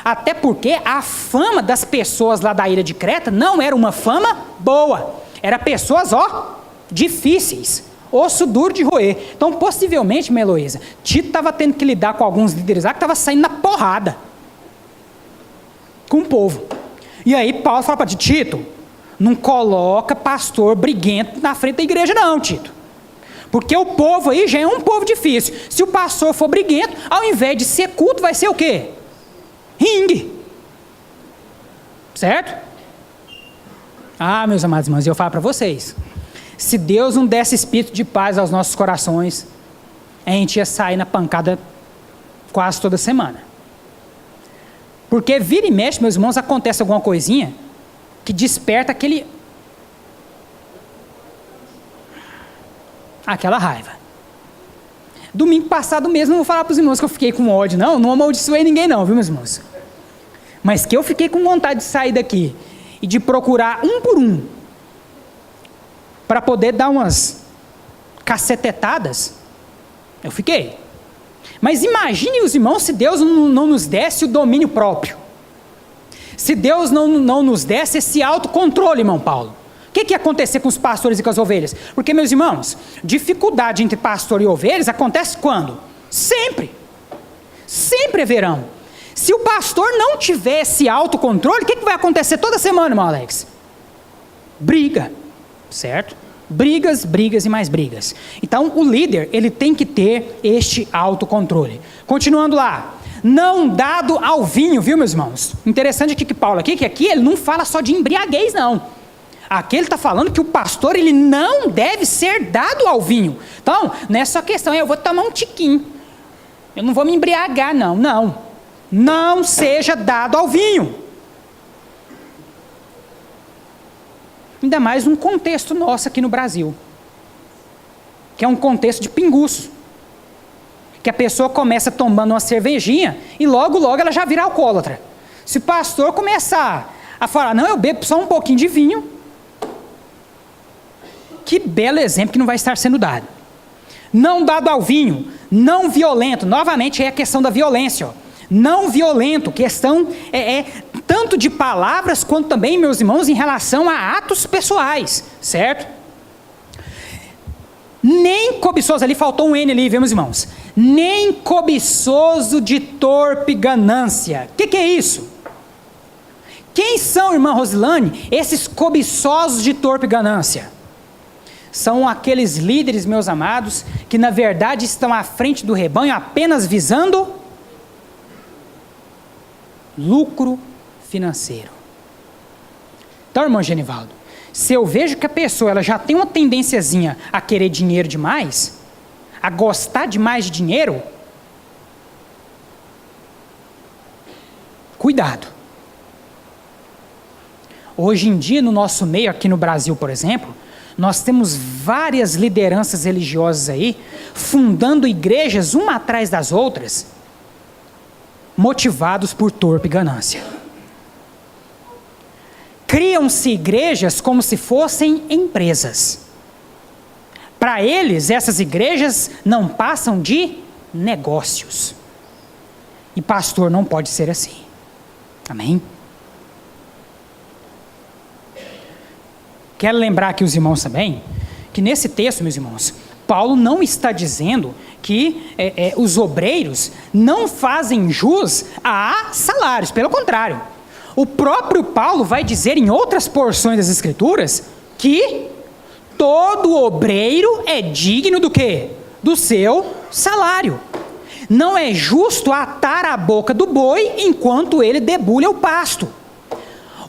Até porque a fama das pessoas lá da ilha de Creta não era uma fama boa. Era pessoas, ó, difíceis, osso duro de roer. Então, possivelmente, minha Heloísa, Tito estava tendo que lidar com alguns líderes lá que estavam saindo na porrada com o povo. E aí Paulo fala para Tito, não coloca pastor briguento na frente da igreja não, Tito. Porque o povo aí já é um povo difícil. Se o pastor for briguento, ao invés de ser culto, vai ser o quê? Ringue. Certo? Ah, meus amados irmãos, eu falo para vocês, se Deus não desse espírito de paz aos nossos corações, a gente ia sair na pancada quase toda semana. Porque vira e mexe, meus irmãos, acontece alguma coisinha que desperta aquela raiva. Domingo passado mesmo, não vou falar para os irmãos que eu fiquei com ódio, não amaldiçoei ninguém não, viu, meus irmãos? Mas que eu fiquei com vontade de sair daqui e de procurar um por um para poder dar umas cacetetadas, eu fiquei. Mas imagine os irmãos se Deus não nos desse o domínio próprio. Se Deus não nos desse esse autocontrole, irmão Paulo. O que ia acontecer com os pastores e com as ovelhas? Porque, meus irmãos, dificuldade entre pastor e ovelhas acontece quando? Sempre. Sempre é verão. Se o pastor não tiver esse autocontrole, o que vai acontecer toda semana, irmão Alex? Briga, certo? Brigas, brigas e mais brigas. Então, o líder, ele tem que ter este autocontrole. Continuando lá. Não dado ao vinho, viu, meus irmãos? Interessante aqui que Paulo, que aqui ele não fala só de embriaguez, não. Aqui ele está falando que o pastor, ele não deve ser dado ao vinho. Então, não é só questão, eu vou tomar um tiquinho. Eu não vou me embriagar, não. não seja dado ao vinho. Ainda mais num contexto nosso aqui no Brasil, que é um contexto de pinguço, que a pessoa começa tomando uma cervejinha e logo ela já vira alcoólatra. Se o pastor começar a falar, não, eu bebo só um pouquinho de vinho, que belo exemplo que não vai estar sendo dado. Não dado ao vinho, não violento, novamente é a questão da violência, ó. Não violento, questão tanto de palavras quanto também, meus irmãos, em relação a atos pessoais, certo? Nem cobiçoso, ali faltou um N ali, viu, meus irmãos? Nem cobiçoso de torpe ganância. O que é isso? Quem são, irmã Rosilane, esses cobiçosos de torpe ganância? São aqueles líderes, meus amados, que na verdade estão à frente do rebanho apenas visando lucro financeiro. Então, irmão Genivaldo, se eu vejo que a pessoa ela já tem uma tendênciazinha a querer dinheiro demais, a gostar demais de dinheiro, cuidado. Hoje em dia, no nosso meio, aqui no Brasil, por exemplo, nós temos várias lideranças religiosas aí, fundando igrejas uma atrás das outras, motivados por torpe ganância. Criam-se igrejas como se fossem empresas. Para eles, essas igrejas não passam de negócios. E pastor não pode ser assim. Amém? Quero lembrar aqui os irmãos também, que nesse texto, meus irmãos, Paulo não está dizendo que os obreiros não fazem jus a salários, pelo contrário. O próprio Paulo vai dizer em outras porções das Escrituras que todo obreiro é digno do quê? Do seu salário. Não é justo atar a boca do boi enquanto ele debulha o pasto.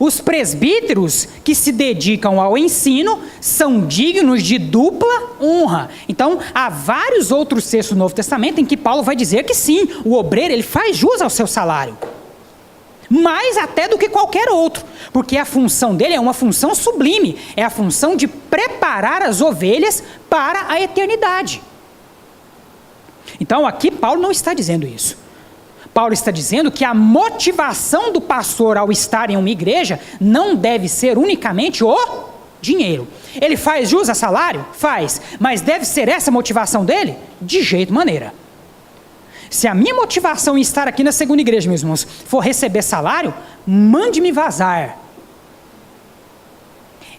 Os presbíteros que se dedicam ao ensino são dignos de dupla honra. Então, há vários outros textos do Novo Testamento em que Paulo vai dizer que sim, o obreiro ele faz jus ao seu salário. Mais até do que qualquer outro, porque a função dele é uma função sublime, é a função de preparar as ovelhas para a eternidade. Então, aqui Paulo não está dizendo isso. Paulo está dizendo que a motivação do pastor ao estar em uma igreja não deve ser unicamente o dinheiro. Ele faz jus a salário? Faz. Mas deve ser essa a motivação dele? De jeito maneira. Se a minha motivação em estar aqui na segunda igreja, meus irmãos, for receber salário, mande-me vazar.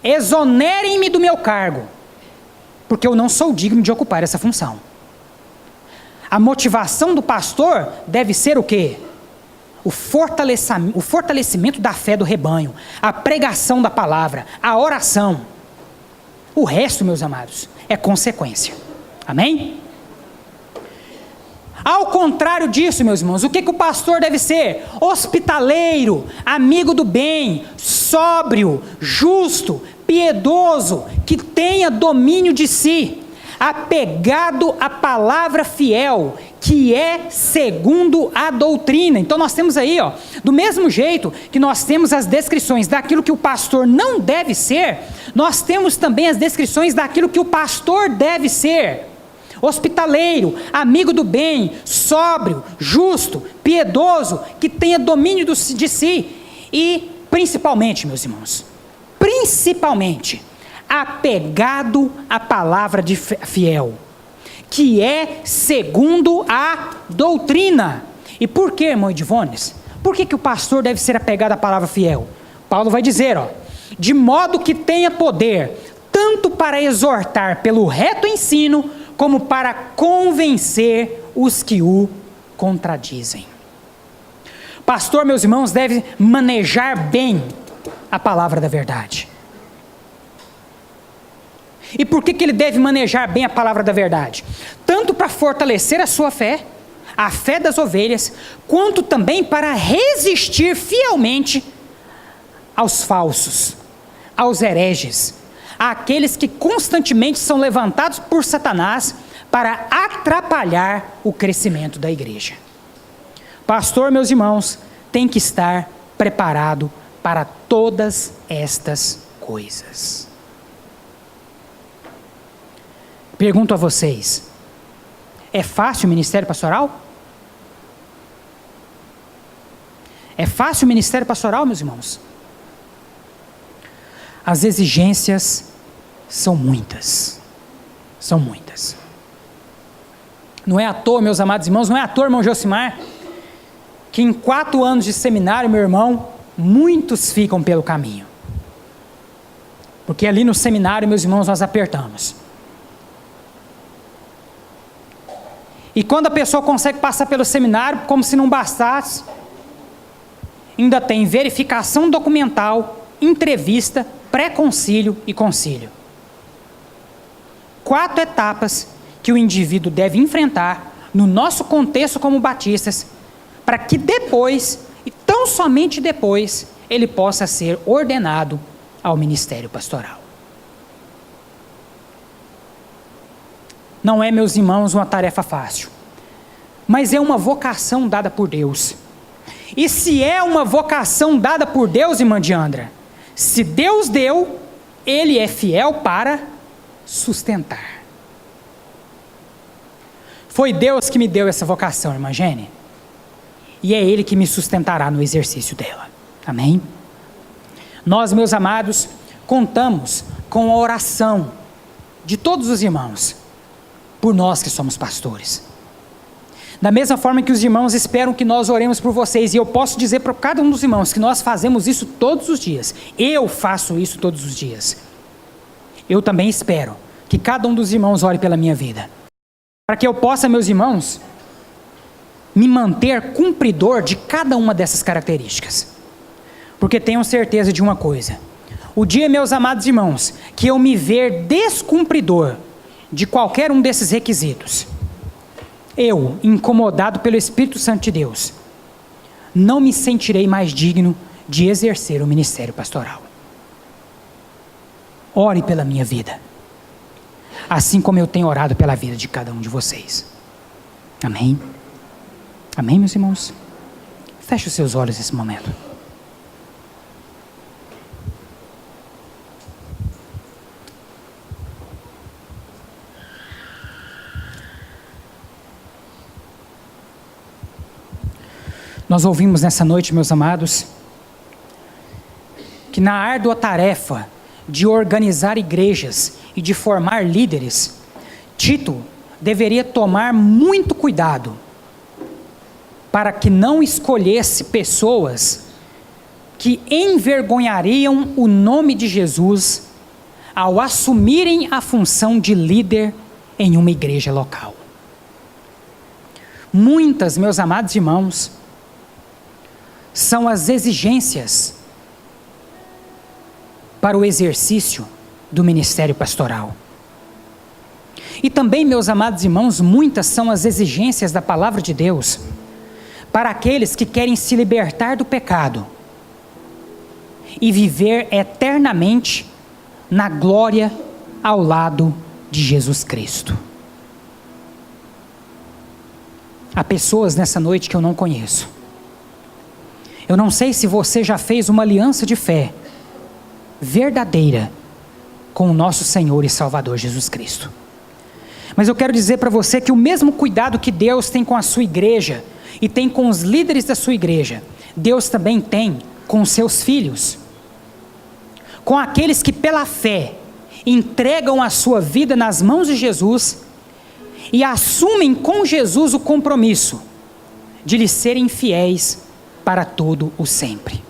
Exonerem-me do meu cargo, porque eu não sou digno de ocupar essa função. A motivação do pastor deve ser o quê? O fortalecimento da fé do rebanho, a pregação da palavra, a oração. O resto, meus amados, é consequência. Amém? Ao contrário disso, meus irmãos, o que o pastor deve ser? Hospitaleiro, amigo do bem, sóbrio, justo, piedoso, que tenha domínio de si, apegado à palavra fiel, que é segundo a doutrina. Então nós temos aí, do mesmo jeito que nós temos as descrições daquilo que o pastor não deve ser, nós temos também as descrições daquilo que o pastor deve ser. Hospitaleiro, amigo do bem, sóbrio, justo, piedoso, que tenha domínio de si e principalmente, meus irmãos, principalmente, apegado à palavra de fiel, que é segundo a doutrina. E por que, irmão Edivones? Por que o pastor deve ser apegado à palavra fiel? Paulo vai dizer, de modo que tenha poder, tanto para exortar pelo reto ensino, como para convencer os que o contradizem. Pastor, meus irmãos, deve manejar bem a palavra da verdade. E por que ele deve manejar bem a palavra da verdade? Tanto para fortalecer a sua fé, a fé das ovelhas, quanto também para resistir fielmente aos falsos, aos hereges, àqueles que constantemente são levantados por Satanás para atrapalhar o crescimento da igreja. Pastor, meus irmãos, tem que estar preparado para todas estas coisas. Pergunto a vocês, é fácil o ministério pastoral? É fácil o ministério pastoral, meus irmãos? As exigências são muitas. São muitas. Não é à toa, meus amados irmãos, não é à toa, irmão Josimar, que em 4 anos de seminário, meu irmão, muitos ficam pelo caminho. Porque ali no seminário, meus irmãos, nós apertamos. E quando a pessoa consegue passar pelo seminário, como se não bastasse, ainda tem verificação documental, entrevista, pré-concílio e concílio. 4 etapas que o indivíduo deve enfrentar no nosso contexto como batistas, para que depois, e tão somente depois, ele possa ser ordenado ao ministério pastoral. Não é, meus irmãos, uma tarefa fácil, mas é uma vocação dada por Deus. E se é uma vocação dada por Deus, irmã Diandra, se Deus deu, Ele é fiel para sustentar. Foi Deus que me deu essa vocação, irmã Gene, e é Ele que me sustentará no exercício dela. Amém? Nós, meus amados, contamos com a oração de todos os irmãos, por nós que somos pastores. Da mesma forma que os irmãos esperam que nós oremos por vocês, e eu posso dizer para cada um dos irmãos que nós fazemos isso todos os dias. Eu faço isso todos os dias. Eu também espero que cada um dos irmãos ore pela minha vida, para que eu possa, meus irmãos, me manter cumpridor de cada uma dessas características. Porque tenho certeza de uma coisa: o dia, meus amados irmãos, que eu me ver descumpridor de qualquer um desses requisitos, eu, incomodado pelo Espírito Santo de Deus, não me sentirei mais digno de exercer o ministério pastoral. Ore pela minha vida, assim como eu tenho orado pela vida de cada um de vocês. Amém? Amém, meus irmãos? Feche os seus olhos nesse momento. Nós ouvimos nessa noite, meus amados, que na árdua tarefa de organizar igrejas e de formar líderes, Tito deveria tomar muito cuidado para que não escolhesse pessoas que envergonhariam o nome de Jesus ao assumirem a função de líder em uma igreja local. Muitas, meus amados irmãos, são as exigências para o exercício do ministério pastoral. E também, meus amados irmãos, muitas são as exigências da palavra de Deus para aqueles que querem se libertar do pecado e viver eternamente na glória ao lado de Jesus Cristo. Há pessoas nessa noite que eu não conheço. Eu não sei se você já fez uma aliança de fé verdadeira com o nosso Senhor e Salvador Jesus Cristo. Mas eu quero dizer para você que o mesmo cuidado que Deus tem com a sua igreja e tem com os líderes da sua igreja, Deus também tem com os seus filhos, com aqueles que pela fé entregam a sua vida nas mãos de Jesus e assumem com Jesus o compromisso de lhe serem fiéis para todo o sempre.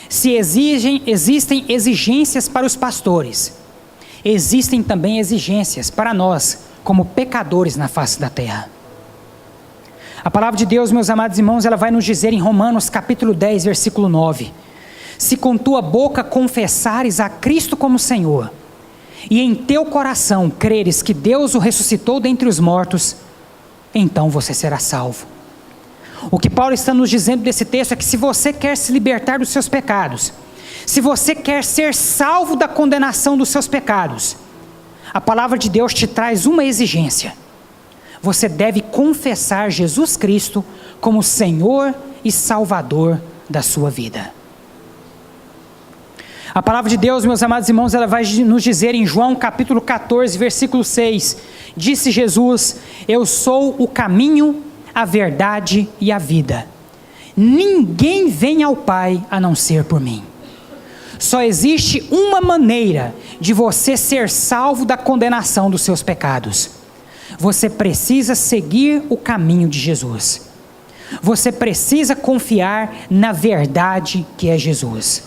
Se existem exigências para os pastores, existem também exigências para nós, como pecadores na face da terra. A palavra de Deus, meus amados irmãos, ela vai nos dizer em Romanos capítulo 10, versículo 9: se com tua boca confessares a Cristo como Senhor, e em teu coração creres que Deus o ressuscitou dentre os mortos, então você será salvo. O que Paulo está nos dizendo desse texto é que se você quer se libertar dos seus pecados, se você quer ser salvo da condenação dos seus pecados, a palavra de Deus te traz uma exigência: você deve confessar Jesus Cristo como Senhor e Salvador da sua vida. A palavra de Deus, meus amados irmãos, ela vai nos dizer em João capítulo 14, versículo 6, disse Jesus: eu sou o caminho, a verdade e a vida. Ninguém vem ao Pai a não ser por mim. Só existe uma maneira de você ser salvo da condenação dos seus pecados. Você precisa seguir o caminho de Jesus. Você precisa confiar na verdade que é Jesus.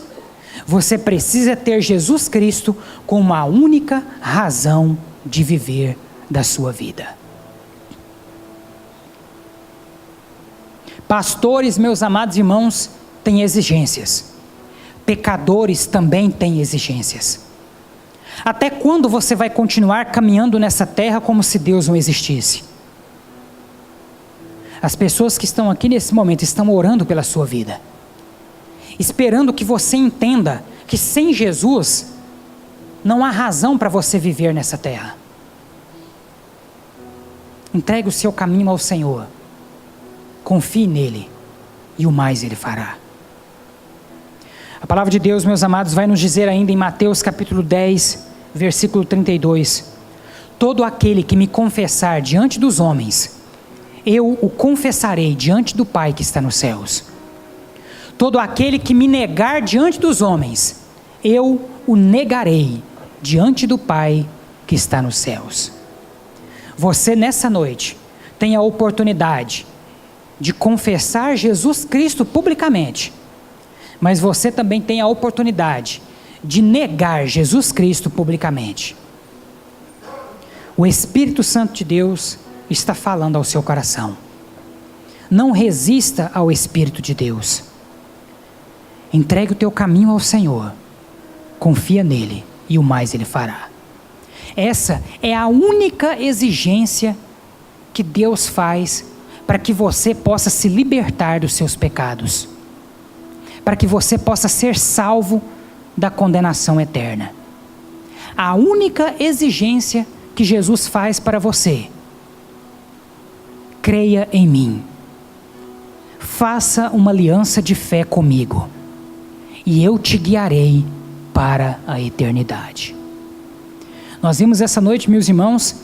Você precisa ter Jesus Cristo como a única razão de viver da sua vida. Pastores, meus amados irmãos, têm exigências. Pecadores também têm exigências. Até quando você vai continuar caminhando nessa terra como se Deus não existisse? As pessoas que estão aqui nesse momento estão orando pela sua vida, esperando que você entenda que sem Jesus não há razão para você viver nessa terra. Entregue o seu caminho ao Senhor, confie nele e o mais ele fará. A palavra de Deus, meus amados, vai nos dizer ainda em Mateus capítulo 10, versículo 32, todo aquele que me confessar diante dos homens, eu o confessarei diante do Pai que está nos céus. Todo aquele que me negar diante dos homens, eu o negarei diante do Pai que está nos céus. Você nessa noite tem a oportunidade de confessar Jesus Cristo publicamente, mas você também tem a oportunidade de negar Jesus Cristo publicamente. O Espírito Santo de Deus está falando ao seu coração. Não resista ao Espírito de Deus. Entregue o teu caminho ao Senhor, confia nele e o mais ele fará. Essa é a única exigência que Deus faz para que você possa se libertar dos seus pecados, para que você possa ser salvo da condenação eterna. A única exigência que Jesus faz para você: creia em mim, faça uma aliança de fé comigo, e eu te guiarei para a eternidade. Nós vimos essa noite, meus irmãos,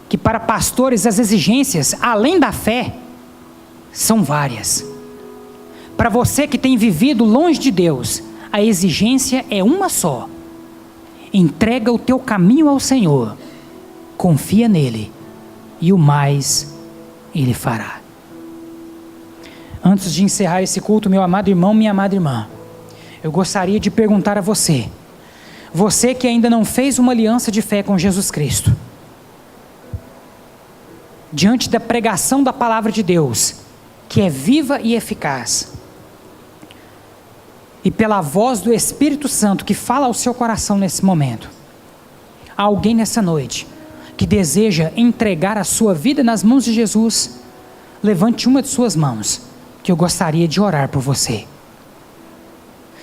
que para pastores as exigências, além da fé, são várias. Para você que tem vivido longe de Deus, a exigência é uma só: entrega o teu caminho ao Senhor, confia nele e o mais ele fará. Antes de encerrar esse culto, meu amado irmão, minha amada irmã, eu gostaria de perguntar a você, você que ainda não fez uma aliança de fé com Jesus Cristo, diante da pregação da palavra de Deus, que é viva e eficaz, e pela voz do Espírito Santo que fala ao seu coração nesse momento, há alguém nessa noite que deseja entregar a sua vida nas mãos de Jesus? Levante uma de suas mãos, que eu gostaria de orar por você.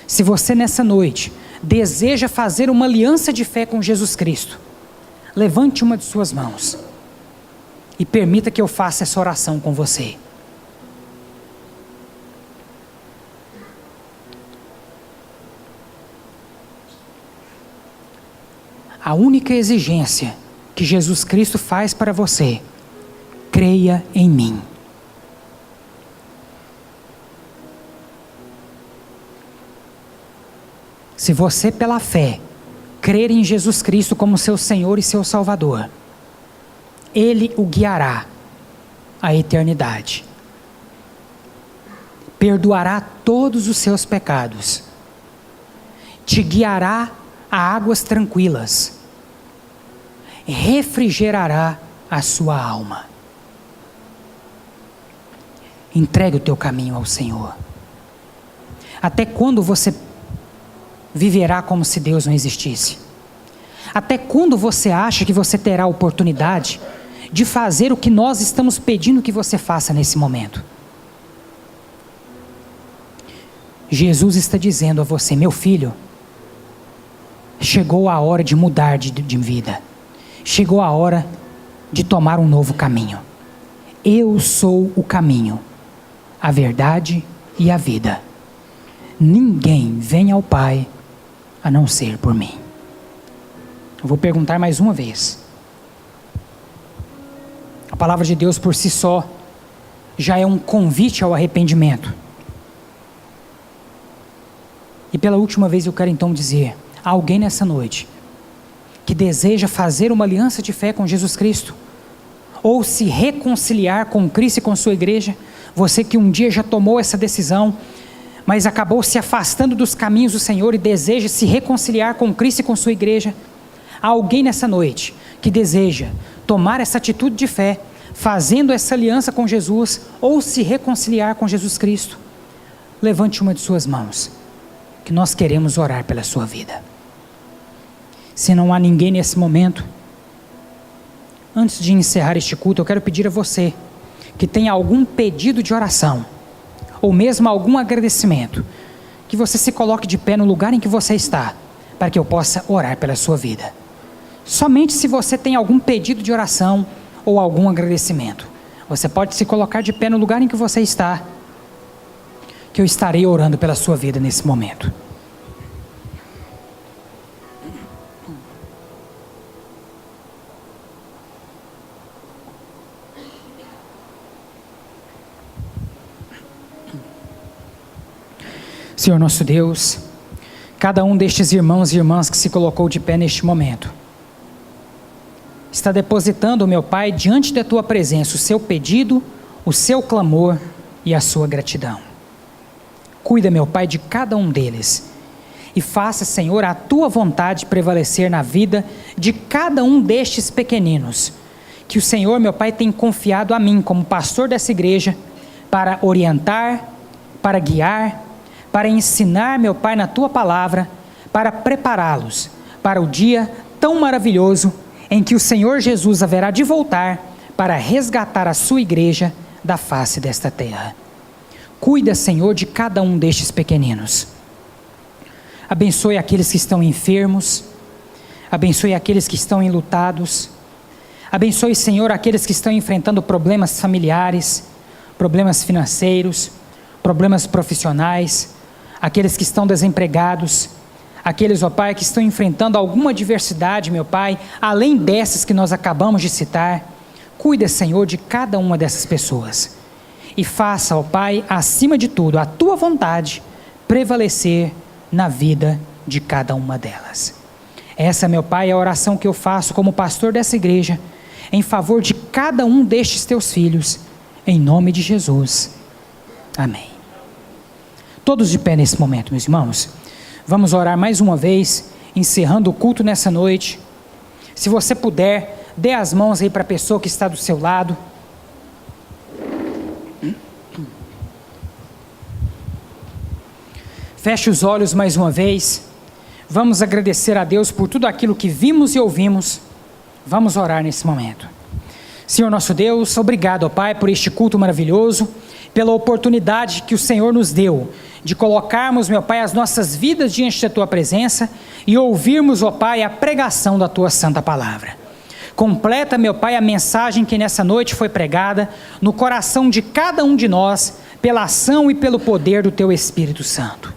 Se você nessa noite deseja fazer uma aliança de fé com Jesus Cristo, levante uma de suas mãos e permita que eu faça essa oração com você. A única exigência que Jesus Cristo faz para você: creia em mim. Se você, pela fé, crer em Jesus Cristo como seu Senhor e seu Salvador, Ele o guiará à eternidade. Perdoará todos os seus pecados. Te guiará a águas tranquilas. Refrigerará a sua alma. Entregue o teu caminho ao Senhor. Até quando você viverá como se Deus não existisse? Até quando você acha que você terá a oportunidade de fazer o que nós estamos pedindo que você faça nesse momento? Jesus está dizendo a você: meu filho, chegou a hora de mudar de vida. Chegou a hora de tomar um novo caminho. Eu sou o caminho, a verdade e a vida. Ninguém vem ao Pai a não ser por mim. Eu vou perguntar mais uma vez. A palavra de Deus por si só já é um convite ao arrependimento. E pela última vez eu quero então dizer, há alguém nessa noite que deseja fazer uma aliança de fé com Jesus Cristo, ou se reconciliar com Cristo e com sua igreja, você que um dia já tomou essa decisão, mas acabou se afastando dos caminhos do Senhor e deseja se reconciliar com Cristo e com sua igreja, há alguém nessa noite que deseja tomar essa atitude de fé, fazendo essa aliança com Jesus, ou se reconciliar com Jesus Cristo. Levante uma de suas mãos, que nós queremos orar pela sua vida. Se não há ninguém nesse momento, antes de encerrar este culto, eu quero pedir a você, que tem algum pedido de oração, ou mesmo algum agradecimento, que você se coloque de pé no lugar em que você está, para que eu possa orar pela sua vida. Somente se você tem algum pedido de oração, ou algum agradecimento, você pode se colocar de pé no lugar em que você está, que eu estarei orando pela sua vida nesse momento. Senhor nosso Deus, cada um destes irmãos e irmãs que se colocou de pé neste momento, está depositando, meu Pai, diante da Tua presença, o seu pedido, o seu clamor e a sua gratidão. Cuida, meu Pai, de cada um deles, e faça, Senhor, a Tua vontade prevalecer na vida de cada um destes pequeninos, que o Senhor, meu Pai, tem confiado a mim, como pastor dessa igreja, para orientar, para guiar, para ensinar, meu Pai, na Tua palavra, para prepará-los para o dia tão maravilhoso em que o Senhor Jesus haverá de voltar para resgatar a sua igreja da face desta terra. Cuida, Senhor, de cada um destes pequeninos. Abençoe aqueles que estão enfermos, abençoe aqueles que estão enlutados, abençoe, Senhor, aqueles que estão enfrentando problemas familiares, problemas financeiros, problemas profissionais, aqueles que estão desempregados, aqueles, ó Pai, que estão enfrentando alguma adversidade, meu Pai, além dessas que nós acabamos de citar. Cuida, Senhor, de cada uma dessas pessoas. E faça, ó Pai, acima de tudo, a Tua vontade prevalecer na vida de cada uma delas. Essa, meu Pai, é a oração que eu faço como pastor dessa igreja, em favor de cada um destes Teus filhos, em nome de Jesus. Amém. Todos de pé nesse momento, meus irmãos. Vamos orar mais uma vez, encerrando o culto nessa noite. Se você puder, dê as mãos aí para a pessoa que está do seu lado. Feche os olhos mais uma vez. Vamos agradecer a Deus por tudo aquilo que vimos e ouvimos. Vamos orar nesse momento. Senhor nosso Deus, obrigado, ó Pai, por este culto maravilhoso, pela oportunidade que o Senhor nos deu de colocarmos, meu Pai, as nossas vidas diante da Tua presença e ouvirmos, ó Pai, a pregação da Tua santa palavra. Completa, meu Pai, a mensagem que nessa noite foi pregada no coração de cada um de nós, pela ação e pelo poder do Teu Espírito Santo.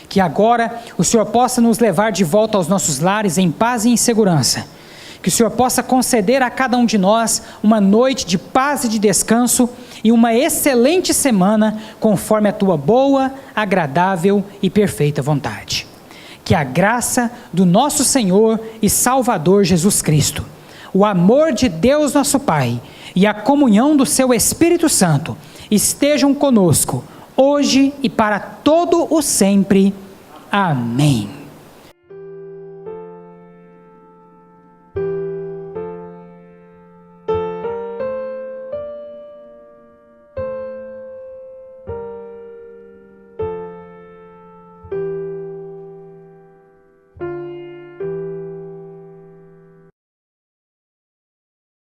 Que agora o Senhor possa nos levar de volta aos nossos lares em paz e em segurança. Que o Senhor possa conceder a cada um de nós uma noite de paz e de descanso e uma excelente semana, conforme a Tua boa, agradável e perfeita vontade. Que a graça do nosso Senhor e Salvador Jesus Cristo, o amor de Deus nosso Pai e a comunhão do Seu Espírito Santo estejam conosco, hoje e para todo o sempre. Amém.